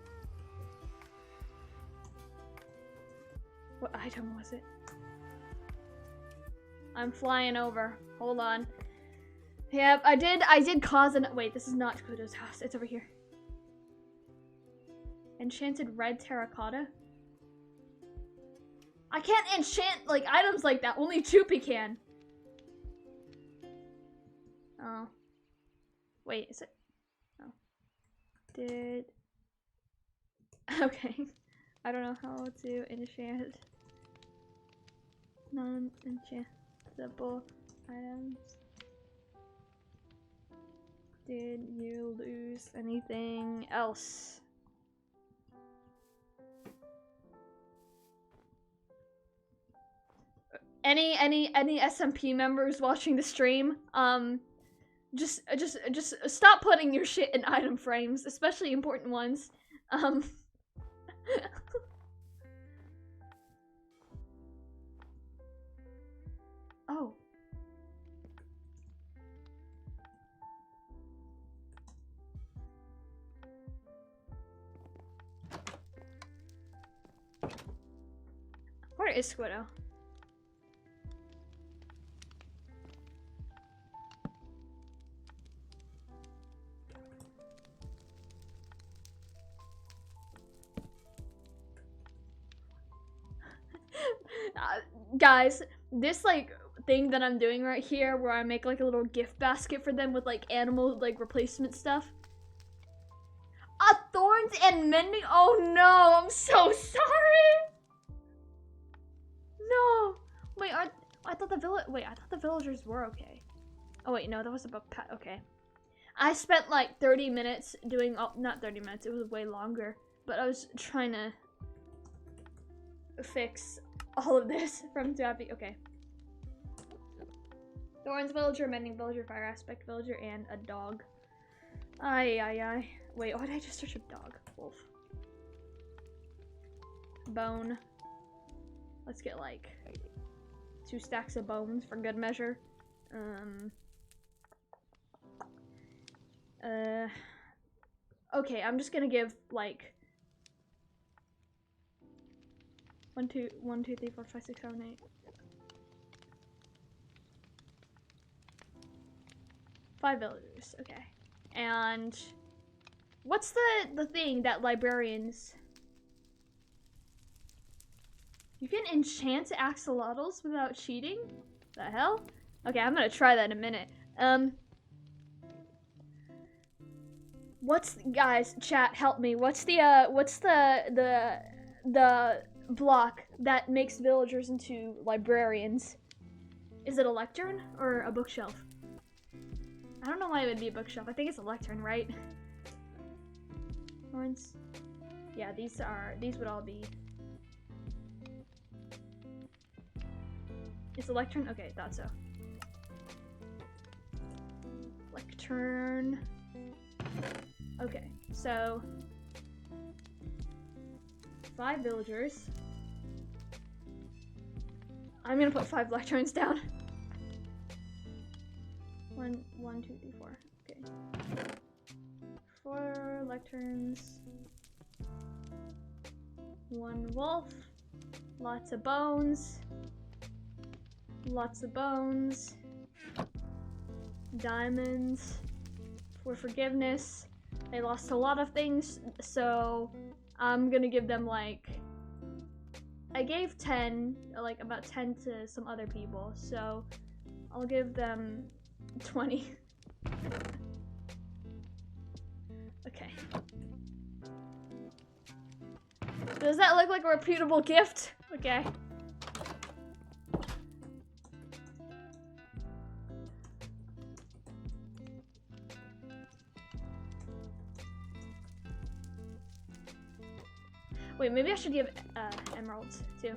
what item was it? I'm flying over. Hold on. Yep, I did cause an- wait, this is not Squid's house. It's over here. Enchanted red terracotta? I can't enchant, like, items like that. Only Choopy can. Oh. Wait, is it? Oh. Did... Okay. I don't know how to enchant non-enchantable items. Did you lose anything else? Any SMP members watching the stream, just stop putting your shit in item frames, especially important ones. Oh. Where is Squiddo? Guys, this like thing that I'm doing right here, where I make like a little gift basket for them with like animal like replacement stuff. Thorns and mending. Oh no, I'm so sorry. No. Wait, I thought the villagers were okay. Oh wait, no, that was about okay. I spent like 30 minutes doing, not 30 minutes, it was way longer, but I was trying to fix all of this from Tappy. Okay. Thorns villager, mending villager, fire aspect villager, and a dog. Ay. Wait, why did I just search up dog? Wolf. Bone. Let's get like 2 stacks of bones for good measure. Okay, I'm just gonna give like 1, 2, 3, 4, 5, 6, 7, 8. 5 villagers, okay. And what's the thing that librarians... You can enchant axolotls without cheating? The hell? Okay, I'm gonna try that in a minute. Guys, chat, help me. What's the block that makes villagers into librarians? Is it a lectern or a bookshelf? I don't know why it would be a bookshelf. I think it's a lectern, right? Horns. Yeah, these would all be. Is a lectern? Okay, thought so. Lectern. Okay, so 5 villagers. I'm gonna put 5 lecterns down. 1, 2, 3, 4. Okay. 4 lecterns. 1 wolf. Lots of bones. Lots of bones. Diamonds. For forgiveness. They lost a lot of things, so I'm gonna give them like... I gave 10, like about 10 to some other people, so I'll give them 20. Okay. Does that look like a reputable gift? Okay. Wait, maybe I should give emeralds too.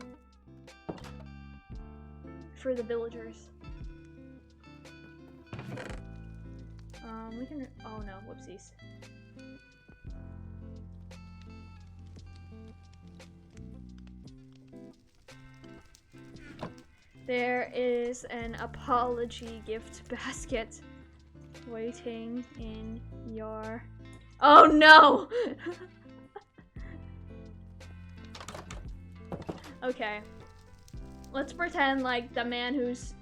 For the villagers. We can, oh no, whoopsies. There is an apology gift basket waiting in your... Oh no! Okay. Let's pretend like the man who's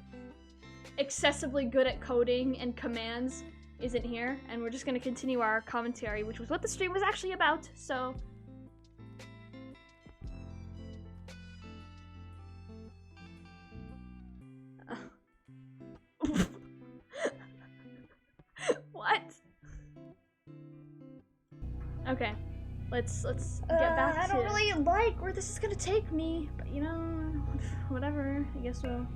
excessively good at coding and commands isn't here, and we're just gonna continue our commentary, which was what the stream was actually about, so... What? Okay. Let's get back to... I don't really like where this is gonna take me, but you know, whatever, I guess we'll...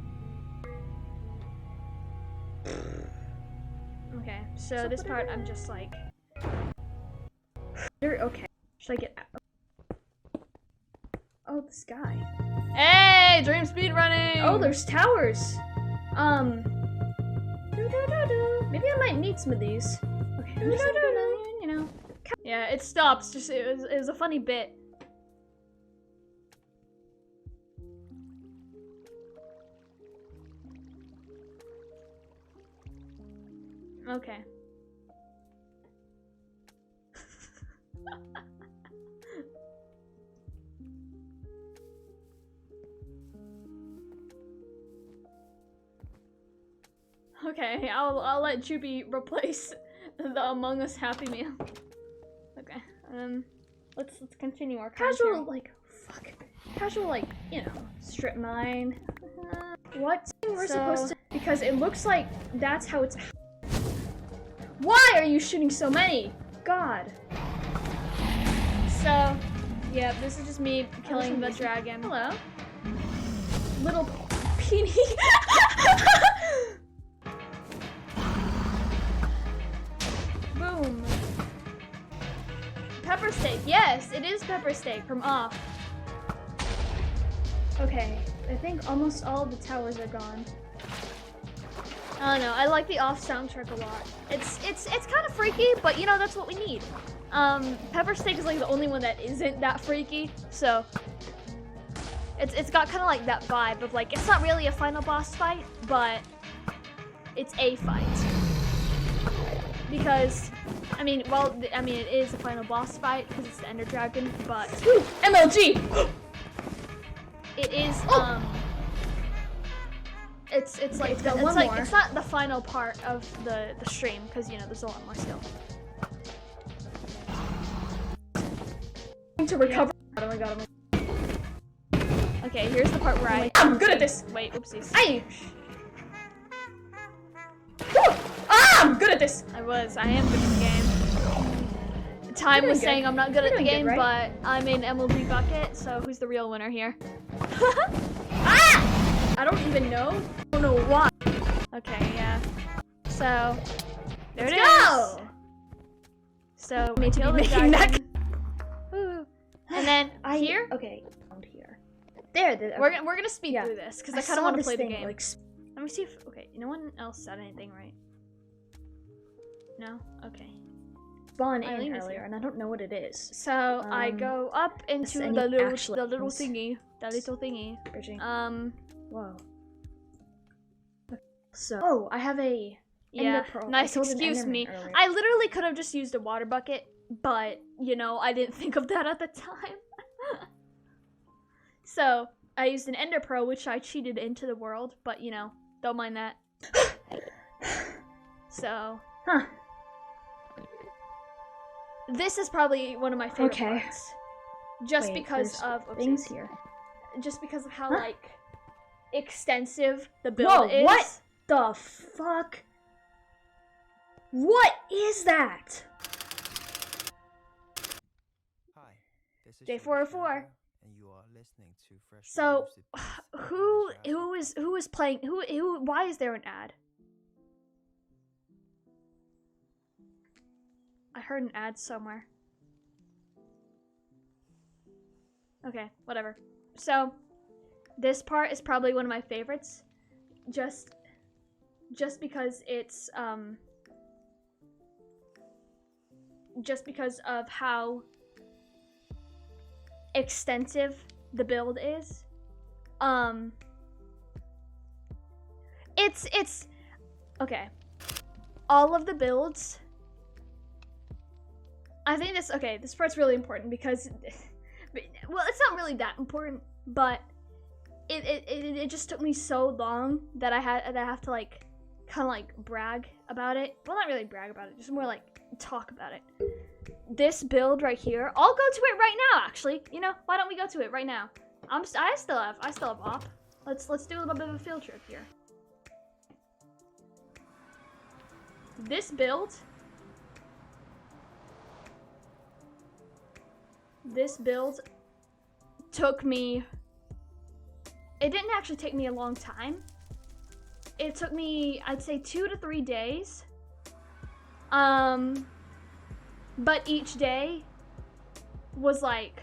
Okay, so this part I'm just like... Okay, should I get out? Oh, the sky. Hey, dream speed running! Oh, there's towers! Maybe I might need some of these. Okay, I'm just gonna, you know... Yeah, it stops. Just it was a funny bit. Okay. Okay, I'll let Juby replace the Among Us Happy Meal. Okay, let's continue our casual, like, fuck. Casual, like, you know, strip mine. What? We're supposed to, because it looks like that's how it's. Why are you shooting so many? God. So, yeah, this is just me killing the dragon. Hello. Little peony. Boom. Pepper steak. Yes, it is pepper steak from Off. Okay, I think almost all of the towers are gone. I don't know. I like the Off soundtrack a lot. It's kind of freaky, but you know that's what we need. Pepper steak is like the only one that isn't that freaky, so it's got kind of like that vibe of like it's not really a final boss fight, but it's a fight. Because I mean, well, it is a final boss fight because it's the Ender Dragon, but MLG. It is it's like it's not the final part of the stream because you know there's a lot more still. To recover. Oh my god. Okay, here's the part where I'm good at this. Wait, oopsies. I'm good at this. I am good at the game. Time was saying I'm not good at the game, but I'm in MLG bucket, so who's the real winner here? I don't even know. I don't know why. Okay, yeah. So there it is. So me kill the dragon. Woo. And then here. Okay, around here. There. We're gonna speed through this because I kind of want to play the game. Like, let me see if no one else said anything right. No. Okay. Spawn in earlier, and I don't know what it is. So I go up into the little thingy. Bridging. Whoa. So I have a yeah. Nice. Excuse me. I literally could have just used a water bucket, but you know I didn't think of that at the time. So I used an Ender Pearl, which I cheated into the world, but you know, don't mind that. So. Huh. This is probably one of my favorite parts. Just because of things here. Just because of how like extensive the build is. What the fuck? What is that? Hi, this is Day 404. and you are listening to Fresh. So who is playing who why is there an ad? I heard an ad somewhere. Okay, whatever. So, this part is probably one of my favorites. Just because it's, just because of how extensive the build is. It's, okay. All of the builds, I think this part's really important because, well, it's not really that important, but it just took me so long that I have to like, kind of like brag about it. Well, not really brag about it, just more like talk about it. This build right here, I'll go to it right now, actually. You know, why don't we go to it right now? I still have op. Let's do a little bit of a field trip here. This build took me, it didn't actually take me a long time. It took me, I'd say 2 to 3 days. But each day was like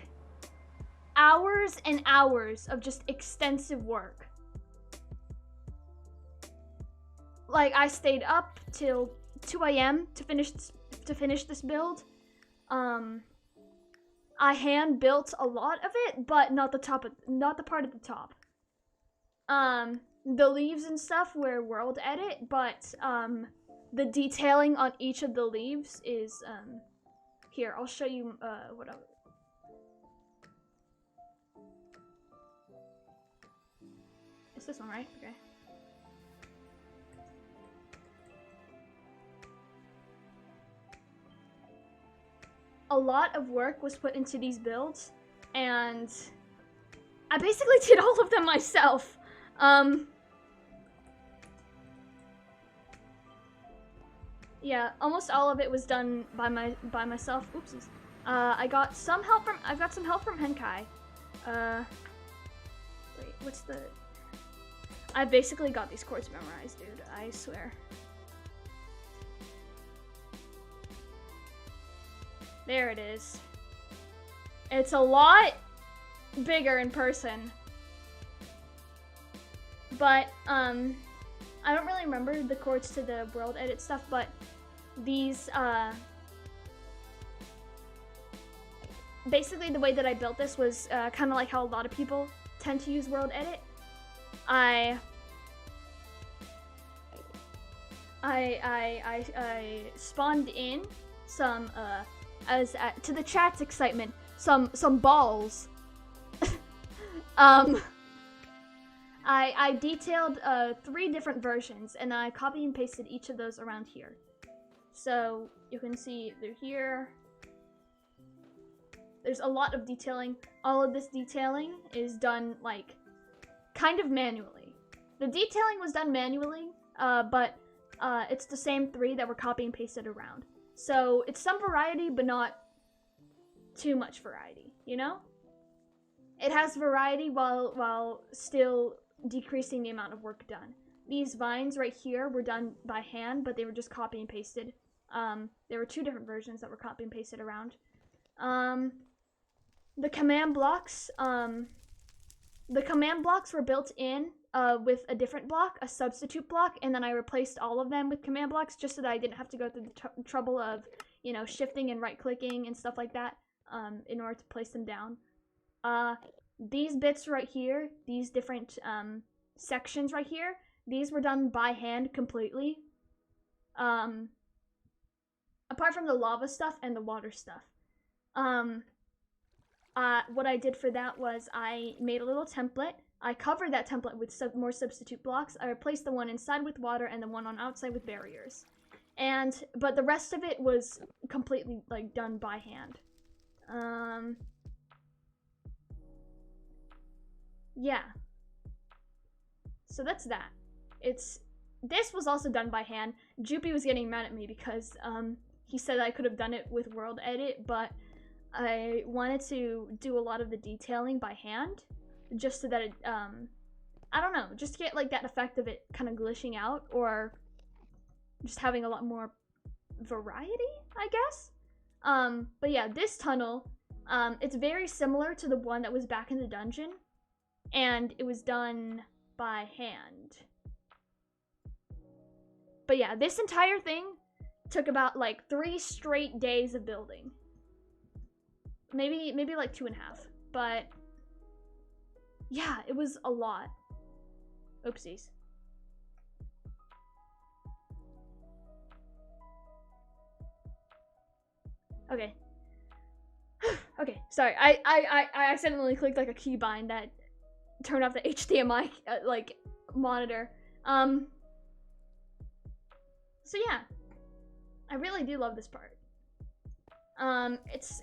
hours and hours of just extensive work. Like I stayed up till 2 a.m. to finish this build. I hand built a lot of it, but not the part at the top. The leaves and stuff were world edit, but the detailing on each of the leaves is here. I'll show you what else. It's this one, right? Okay. A lot of work was put into these builds, and I basically did all of them myself. Yeah, almost all of it was done by myself. Oopsies. I've got some help from Henkai. Wait, what's the... I basically got these chords memorized, dude. I swear. There it is. It's a lot bigger in person. But, I don't really remember the chords to the world edit stuff, but these, basically the way that I built this was kind of like how a lot of people tend to use world edit. I spawned in some, to the chat's excitement, some balls. I detailed 3 different versions, and I copy and pasted each of those around here. So you can see they're here. There's a lot of detailing. All of this detailing is done like kind of manually. The detailing was done manually, but it's the same 3 that were copy and pasted around. So it's some variety, but not too much variety, you know? It has variety while still decreasing the amount of work done. These vines right here were done by hand, but they were just copy and pasted. There were 2 different versions that were copy and pasted around. The command blocks were built in with a different block, a substitute block, and then I replaced all of them with command blocks just so that I didn't have to go through the trouble of, you know, shifting and right-clicking and stuff like that in order to place them down. These bits right here, these different sections right here, these were done by hand completely. Apart from the lava stuff and the water stuff. What I did for that was I made a little template. I covered that template with more substitute blocks. I replaced the one inside with water and the one on outside with barriers. But the rest of it was completely like done by hand. Yeah. So that's that. This was also done by hand. Joopy was getting mad at me because he said I could have done it with world edit, but I wanted to do a lot of the detailing by hand just so that it I don't know, just to get like that effect of it kind of glitching out or just having a lot more variety, I guess. But yeah, this tunnel, it's very similar to the one that was back in the dungeon, and it was done by hand. But yeah, this entire thing took about like 3 straight days of building. Maybe like 2.5, but yeah, it was a lot. Oopsies. Okay. Okay, sorry. I accidentally clicked like a keybind that turned off the HDMI like monitor. So yeah, I really do love this part. It's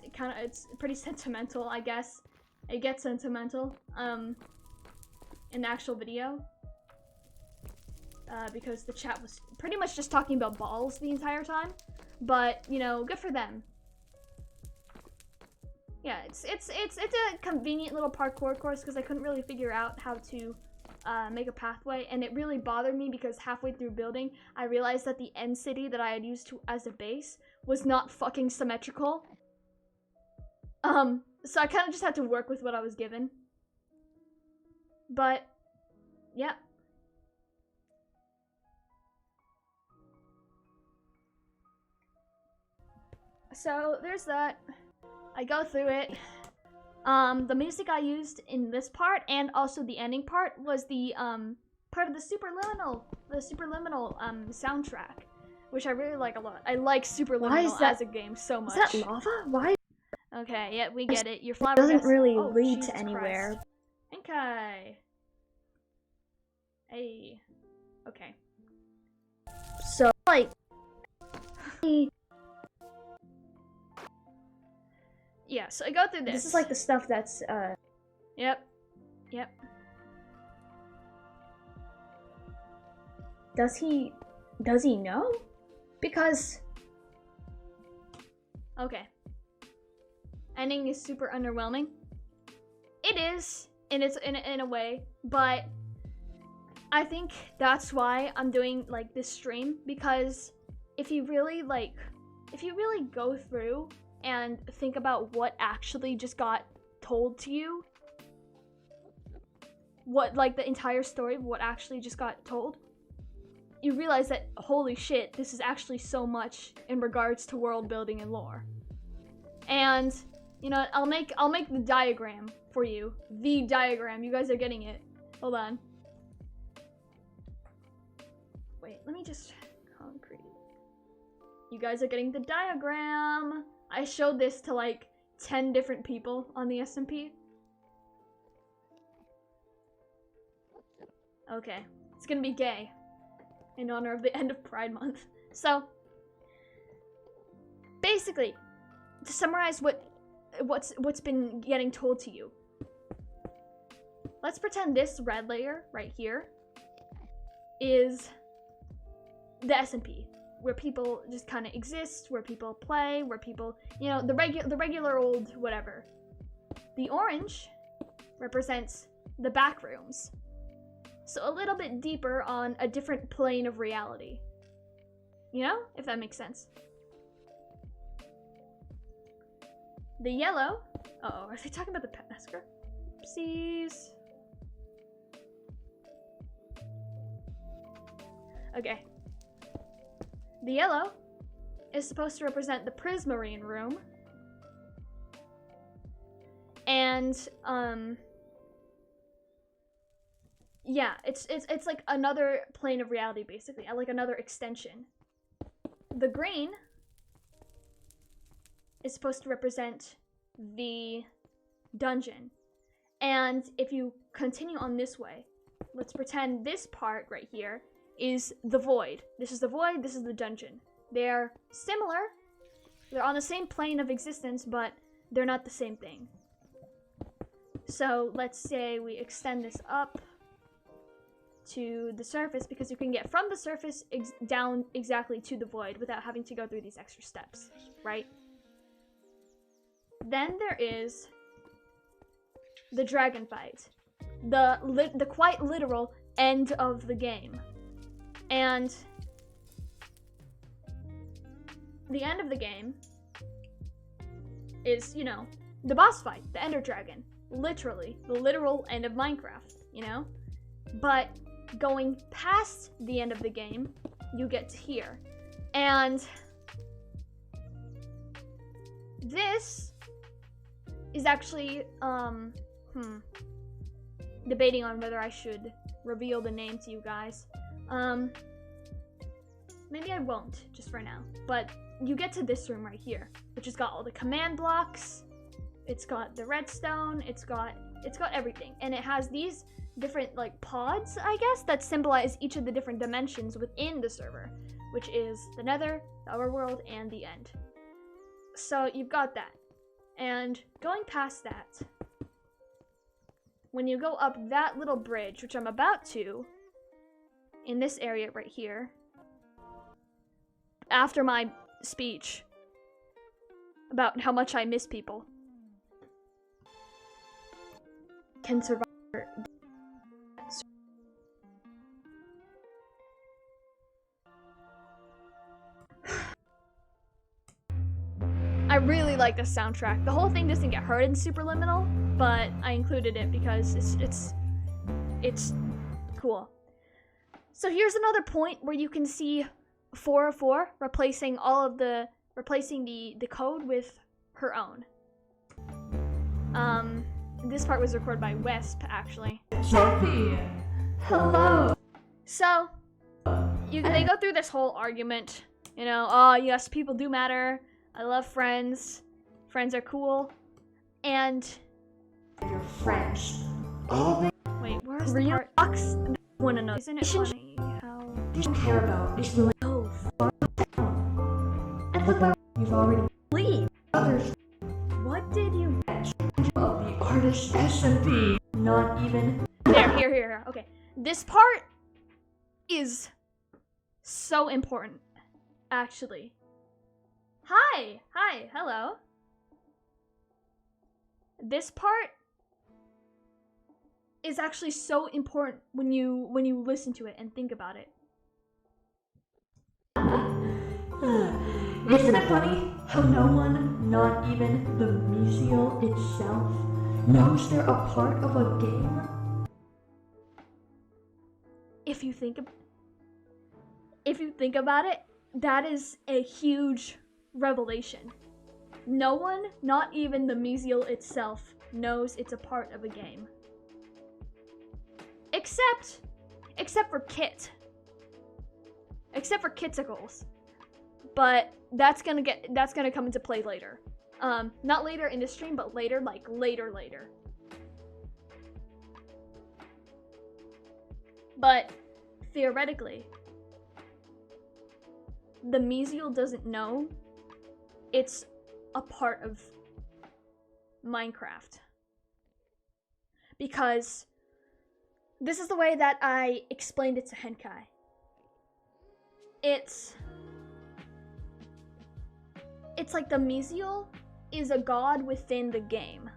pretty sentimental, I guess. It gets sentimental in the actual video because the chat was pretty much just talking about balls the entire time. But you know, good for them. Yeah, it's a convenient little parkour course because I couldn't really figure out how to make a pathway, and it really bothered me because halfway through building, I realized that the end city that I had used as a base was not fucking symmetrical. So I kind of just had to work with what I was given. But, yeah. So, there's that. I go through it. The music I used in this part and also the ending part was the part of the Superliminal soundtrack, which I really like a lot. I like Superliminal as a game so much. Is that lava? Why? Okay, yeah, we get it. Your It flower doesn't really oh, lead Jesus to anywhere. Christ. Okay. Hey. Okay. So, like, yeah, so I go through this. this is like the stuff that's, Yep. Yep. Does he know? Because okay. Ending is super underwhelming. It is in a way, but I think that's why I'm doing like this stream, because if you really go through and think about what actually just got told to you, what like the entire story of what actually just got told, you realize that holy shit, this is actually so much in regards to world building and lore. And you know, I'll make the diagram for you. The diagram. You guys are getting it. Hold on. Wait, let me just concrete. You guys are getting the diagram. I showed this to like 10 different people on the SMP. Okay, it's gonna be gay in honor of the end of Pride Month. So, basically, to summarize what's been getting told to you. Let's pretend this red layer right here is the SMP, where people just kind of exist, where people play, where people, you know, the regular old whatever. The orange represents the back rooms. So a little bit deeper on a different plane of reality. You know, if that makes sense. The yellow, are they talking about the pet massacre? Oopsies. Okay. The yellow is supposed to represent the Prismarine room. And, yeah, it's like another plane of reality, basically, like another extension. The green is supposed to represent the dungeon. And if you continue on this way, let's pretend this part right here is the void. This is the void, this is the dungeon. They're similar, they're on the same plane of existence, but they're not the same thing. So let's say we extend this up to the surface, because you can get from the surface down exactly to the void without having to go through these extra steps, right? Then there is the dragon fight, the quite literal end of the game. And the end of the game is, you know, the boss fight, the Ender Dragon. Literally, the literal end of Minecraft, you know? But going past the end of the game, you get to here. And this is actually, debating on whether I should reveal the name to you guys. Maybe I won't, just for now. But you get to this room right here, which has got all the command blocks, it's got the redstone, it's got everything. And it has these different, like, pods, I guess, that symbolize each of the different dimensions within the server, which is the nether, the overworld, and the end. So you've got that. And going past that, when you go up that little bridge, which I'm about to, in this area right here, after my speech about how much I miss people, can survive. I really like the soundtrack. The whole thing doesn't get heard in Superliminal, but I included it because it's cool. So here's another point where you can see 404 replacing the code with her own. This part was recorded by Wesp, actually. Sophie! Hello! So, they go through this whole argument, you know, oh yes, people do matter, I love friends, friends are cool, and... Your friends. Wait, where's the part? I wanna know. Isn't it funny how... You don't care about is the and look where you've already leave others. What did you... Of the ArtistSMP not even. There, here. Okay. This part is so important, actually. Hi, hello. This part is actually so important when you listen to it and think about it. Isn't it funny how no one, not even the musial itself, knows they're a part of a game? If you think about it, that is a huge revelation. No one, not even the musial itself, knows it's a part of a game. Except for Kit. Except for Kitsicles. But that's gonna come into play later. Not later in the stream, but later, like later. But theoretically, the musial doesn't know it's a part of Minecraft. Because this is the way that I explained it to Henkai. It's like the musial is a god within the game.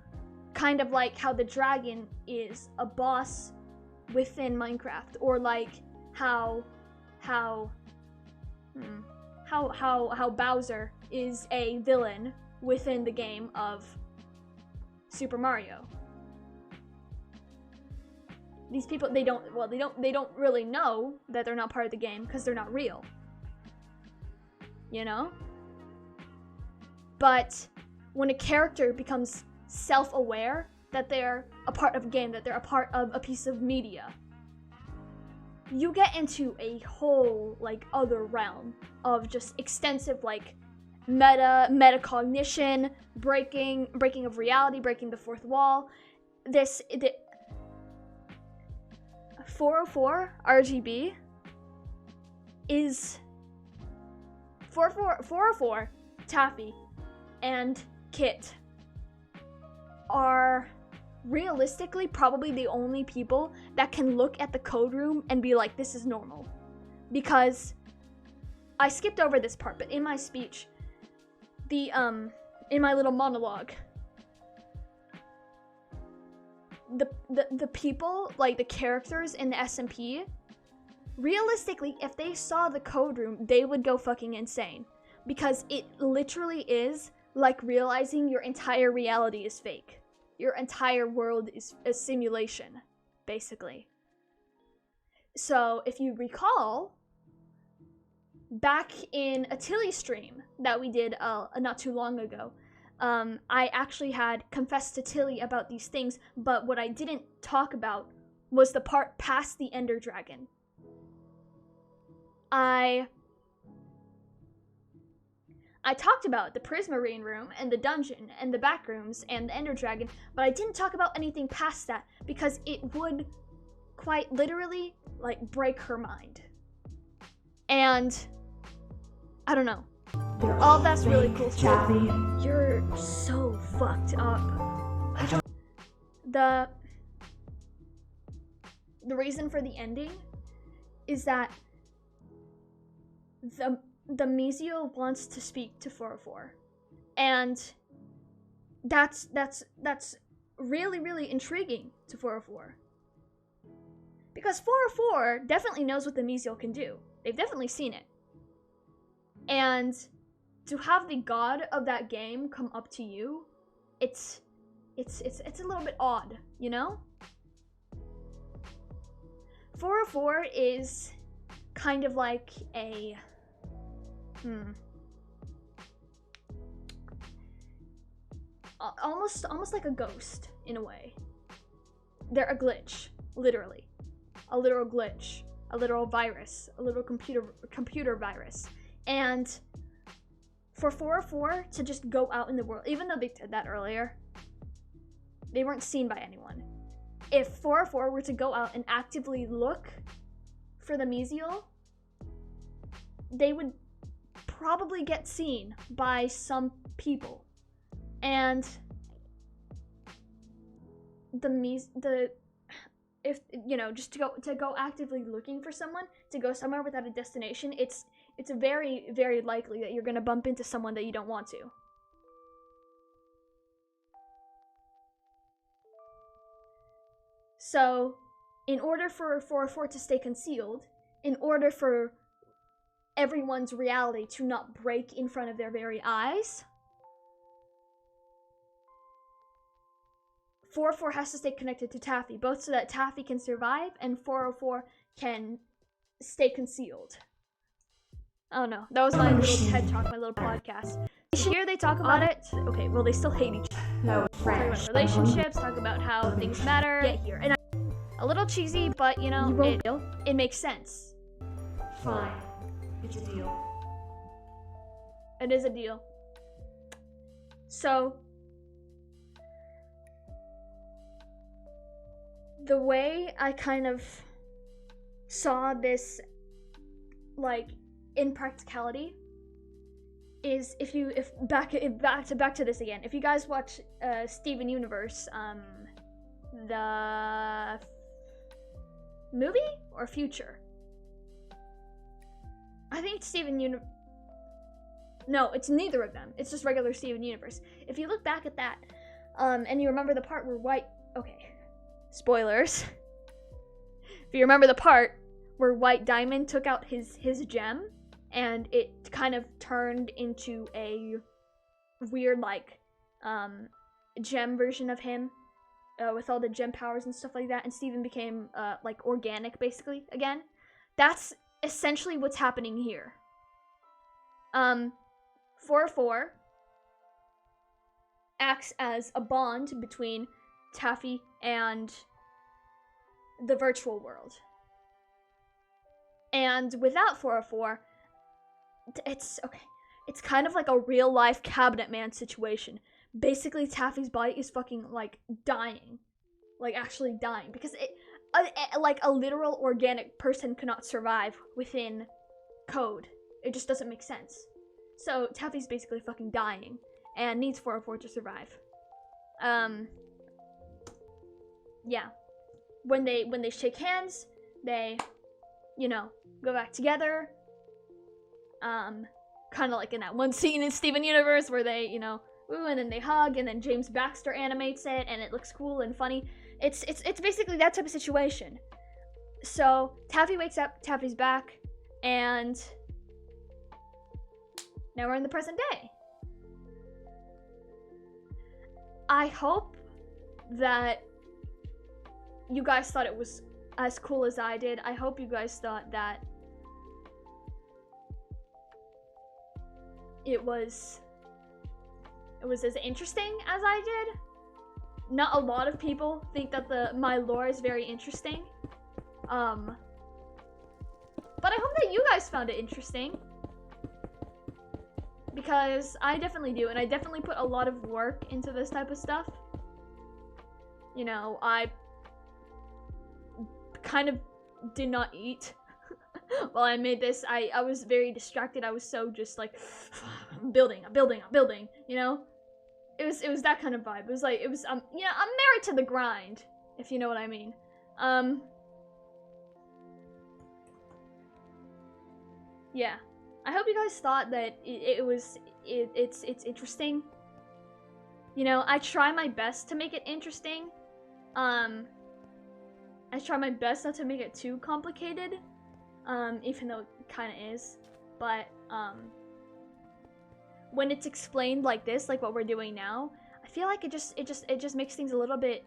Kind of like how the dragon is a boss within Minecraft, or like how Bowser is a villain within the game of Super Mario. These people, they don't really know that they're not part of the game because they're not real. You know? But when a character becomes self-aware that they're a part of a game, that they're a part of a piece of media, you get into a whole like other realm of just extensive like metacognition, breaking of reality, breaking the fourth wall. The 404 RGB is 404 Taffy and Kit are realistically probably the only people that can look at the code room and be like, this is normal. Because I skipped over this part, but in my speech, in my little monologue, the people, like the characters in the SMP, realistically, if they saw the code room, they would go fucking insane. Because it literally is like realizing your entire reality is fake. Your entire world is a simulation, basically. So, if you recall, back in a Tilly stream that we did not too long ago, I actually had confessed to Tilly about these things, but what I didn't talk about was the part past the Ender Dragon. I talked about the Prismarine room and the dungeon and the back rooms and the Ender Dragon, but I didn't talk about anything past that because it would quite literally like break her mind. And I don't know. All that's really cool stuff. You're so fucked up. The reason for the ending is that the Mizio wants to speak to 404, and that's really, really intriguing to 404, because 404 definitely knows what the Mizio can do. They've definitely seen it, and to have the god of that game come up to you, it's a little bit odd, you know? 404 is kind of like a almost like a ghost in a way. They're a glitch, literally. A literal glitch, a literal virus, a little computer virus. And for 404 to just go out in the world, even though they did that earlier, they weren't seen by anyone. If 404 were to go out and actively look for the Mizio, they would probably get seen by some people. And the if you know, just to go actively looking for someone, to go somewhere without a destination, it's very, very likely that you're gonna bump into someone that you don't want to. So, in order for 404 to stay concealed, in order for everyone's reality to not break in front of their very eyes, 404 has to stay connected to Taffy, both so that Taffy can survive and 404 can stay concealed. Oh no, that was my little TED talk, my little podcast. Here they talk about it. Okay, well they still hate each other. No, Talk French. about relationships, talk about how things matter. Get here, and a little cheesy, but you know, it makes sense. Fine. It's a deal. It is a deal. So, the way I kind of saw this, like, in practicality, is if back to this again. If you guys watch Steven Universe, the movie or Future, I think it's Steven Universe. No, it's neither of them. It's just regular Steven Universe. If you look back at that, and you remember the part where spoilers. If you remember the part where White Diamond took out his gem, and it kind of turned into a weird, like, gem version of him, with all the gem powers and stuff like that, and Steven became, like, organic, basically, again. That's essentially what's happening here. 404 acts as a bond between Taffy and the virtual world. And without 404, it's kind of like a real life Cabinet Man situation. Basically, Taffy's body is fucking, like, dying. Like, actually dying. Because like, a literal organic person cannot survive within code. It just doesn't make sense. So, Taffy's basically fucking dying, and needs 404 to survive. Yeah. When they shake hands, they, you know, go back together. Kind of like in that one scene in Steven Universe where they, you know, ooh, and then they hug, and then James Baxter animates it, and it looks cool and funny. It's basically that type of situation. So, Taffy wakes up, Taffy's back, and now we're in the present day. I hope that you guys thought it was as cool as I did. I hope you guys thought that it was as interesting as I did. Not a lot of people think that my lore is very interesting. But I hope that you guys found it interesting. Because I definitely do, and I definitely put a lot of work into this type of stuff. You know, I kind of did not eat while I made this. I was very distracted. I was so just like building, you know? It was that kind of vibe. It was like, you know, I'm married to the grind, if you know what I mean. Yeah. I hope you guys thought that it's interesting. You know, I try my best to make it interesting. I try my best not to make it too complicated, even though it kind of is. But when it's explained like this, like what we're doing now, I feel like it just makes things a little bit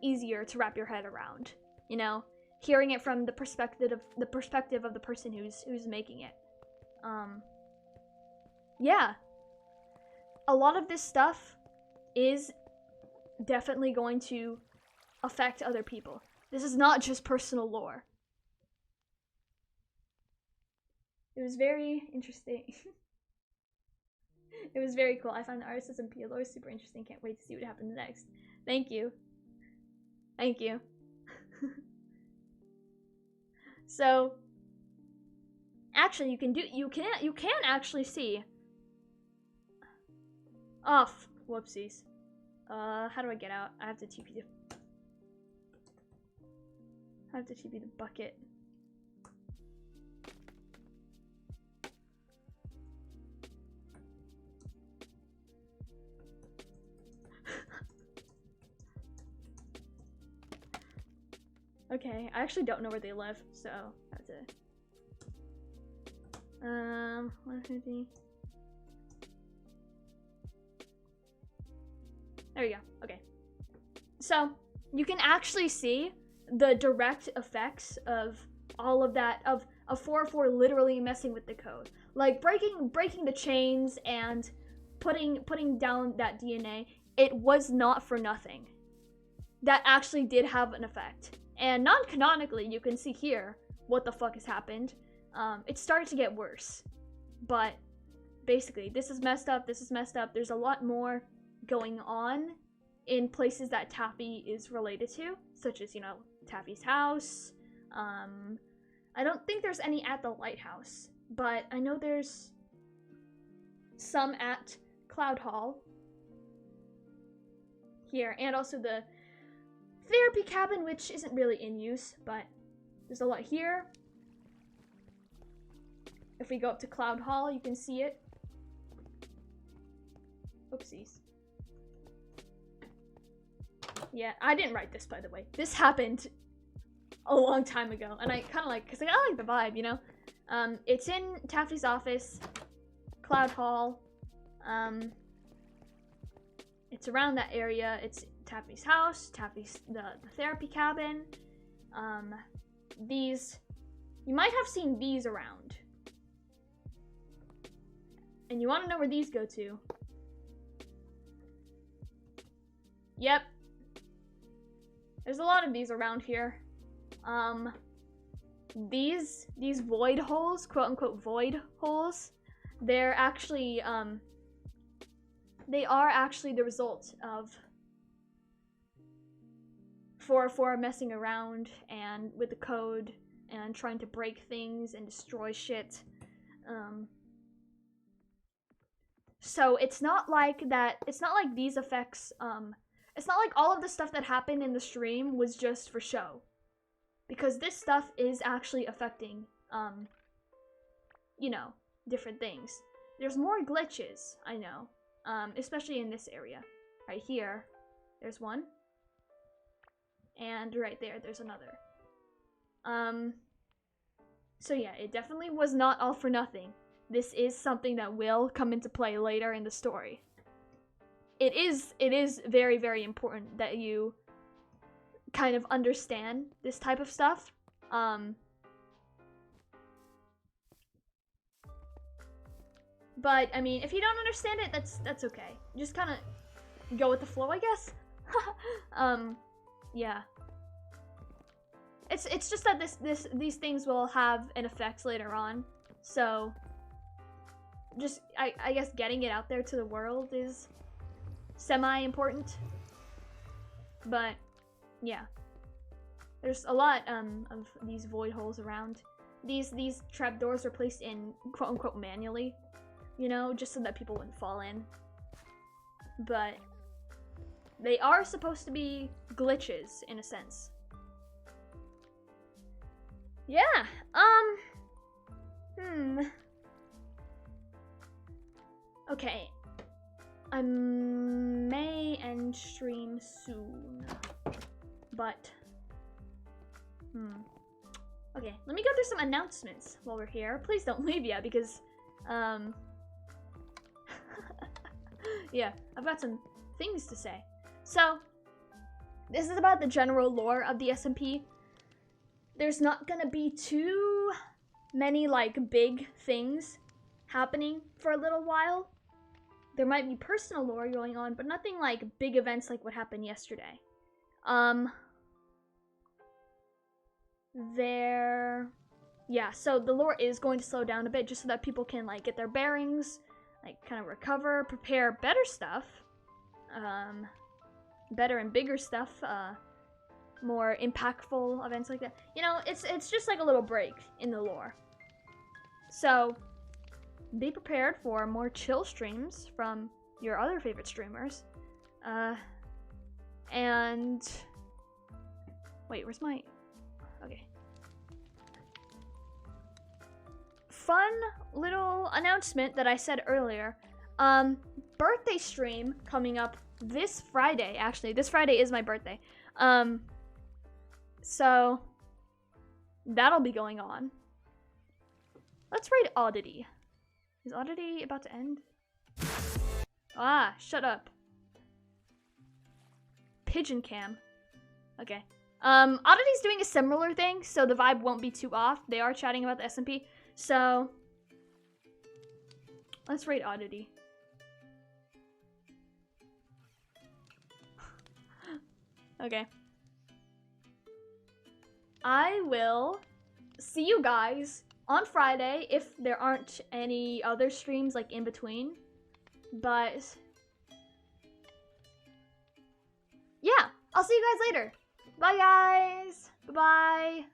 easier to wrap your head around. You know, hearing it from the perspective of the person who's making it. Yeah. A lot of this stuff is definitely going to affect other people. This is not just personal lore. It was very interesting. It was very cool. I find the ArtistSMP lore super interesting. Can't wait to see what happens next. Thank you. Thank you. So, actually, you can actually see. Oh, whoopsies. How do I get out? I have to TP. How did she be the bucket? Okay, I actually don't know where they live, so that's it. 150. There we go. Okay. So you can actually see the direct effects of all of that, of 404 literally messing with the code, like breaking the chains and putting down that DNA. It was not for nothing. That actually did have an effect. And non-canonically, you can see here what the fuck has happened. It started to get worse. But basically, this is messed up, this is messed up. There's a lot more going on in places that Taffy is related to, such as, you know, Taffy's house. I don't think there's any at the lighthouse, but I know there's some at Cloud Hall here, and also the therapy cabin, which isn't really in use, but there's a lot here. If we go up to Cloud Hall, you can see it. Oopsies. Yeah, I didn't write this, by the way. This happened a long time ago, and I kind of like, because I like the vibe, you know? It's in Taffy's office, Cloud Hall. It's around that area. It's Taffy's house, Taffy's the therapy cabin. These, you might have seen these around. And you want to know where these go to? Yep. There's a lot of these around here. These void holes, quote unquote void holes, they're actually, they are actually the result of 404 messing around and with the code and trying to break things and destroy shit. So it's not like that, it's not like these effects, it's not like all of the stuff that happened in the stream was just for show. Because this stuff is actually affecting, you know, different things. There's more glitches, I know, especially in this area. Right here, there's one. And right there, there's another. So yeah, it definitely was not all for nothing. This is something that will come into play later in the story. It is very, very important that you kind of understand this type of stuff. But I mean, if you don't understand it, that's okay. Just kind of go with the flow, I guess. Yeah. It's just that these things will have an effect later on. So just I guess getting it out there to the world is semi-important. But yeah. There's a lot of these void holes around. These trapdoors are placed in quote unquote manually, you know, just so that people wouldn't fall in. But they are supposed to be glitches in a sense. Yeah, okay. I may end stream soon, but okay, let me go through some announcements while we're here. Please don't leave yet, because yeah, I've got some things to say. So this is about the general lore of the SMP. There's not gonna be too many like big things happening for a little while. There might be personal lore going on, but nothing like big events like what happened yesterday. Yeah, so the lore is going to slow down a bit just so that people can like get their bearings, like kind of recover, prepare better stuff, better and bigger stuff, more impactful events like that. You know, it's just like a little break in the lore. So be prepared for more chill streams from your other favorite streamers. And wait, where's my... fun little announcement that I said earlier. Birthday stream coming up this Friday. Actually, this Friday is my birthday. So that'll be going on. Let's raid Oddity. Is Oddity about to end? Ah, shut up. Pigeon Cam. Okay. Oddity's doing a similar thing, so the vibe won't be too off. They are chatting about the SMP, so let's rate Oddity. Okay. I will see you guys on Friday if there aren't any other streams like in between. But yeah, I'll see you guys later. Bye guys. Bye-bye.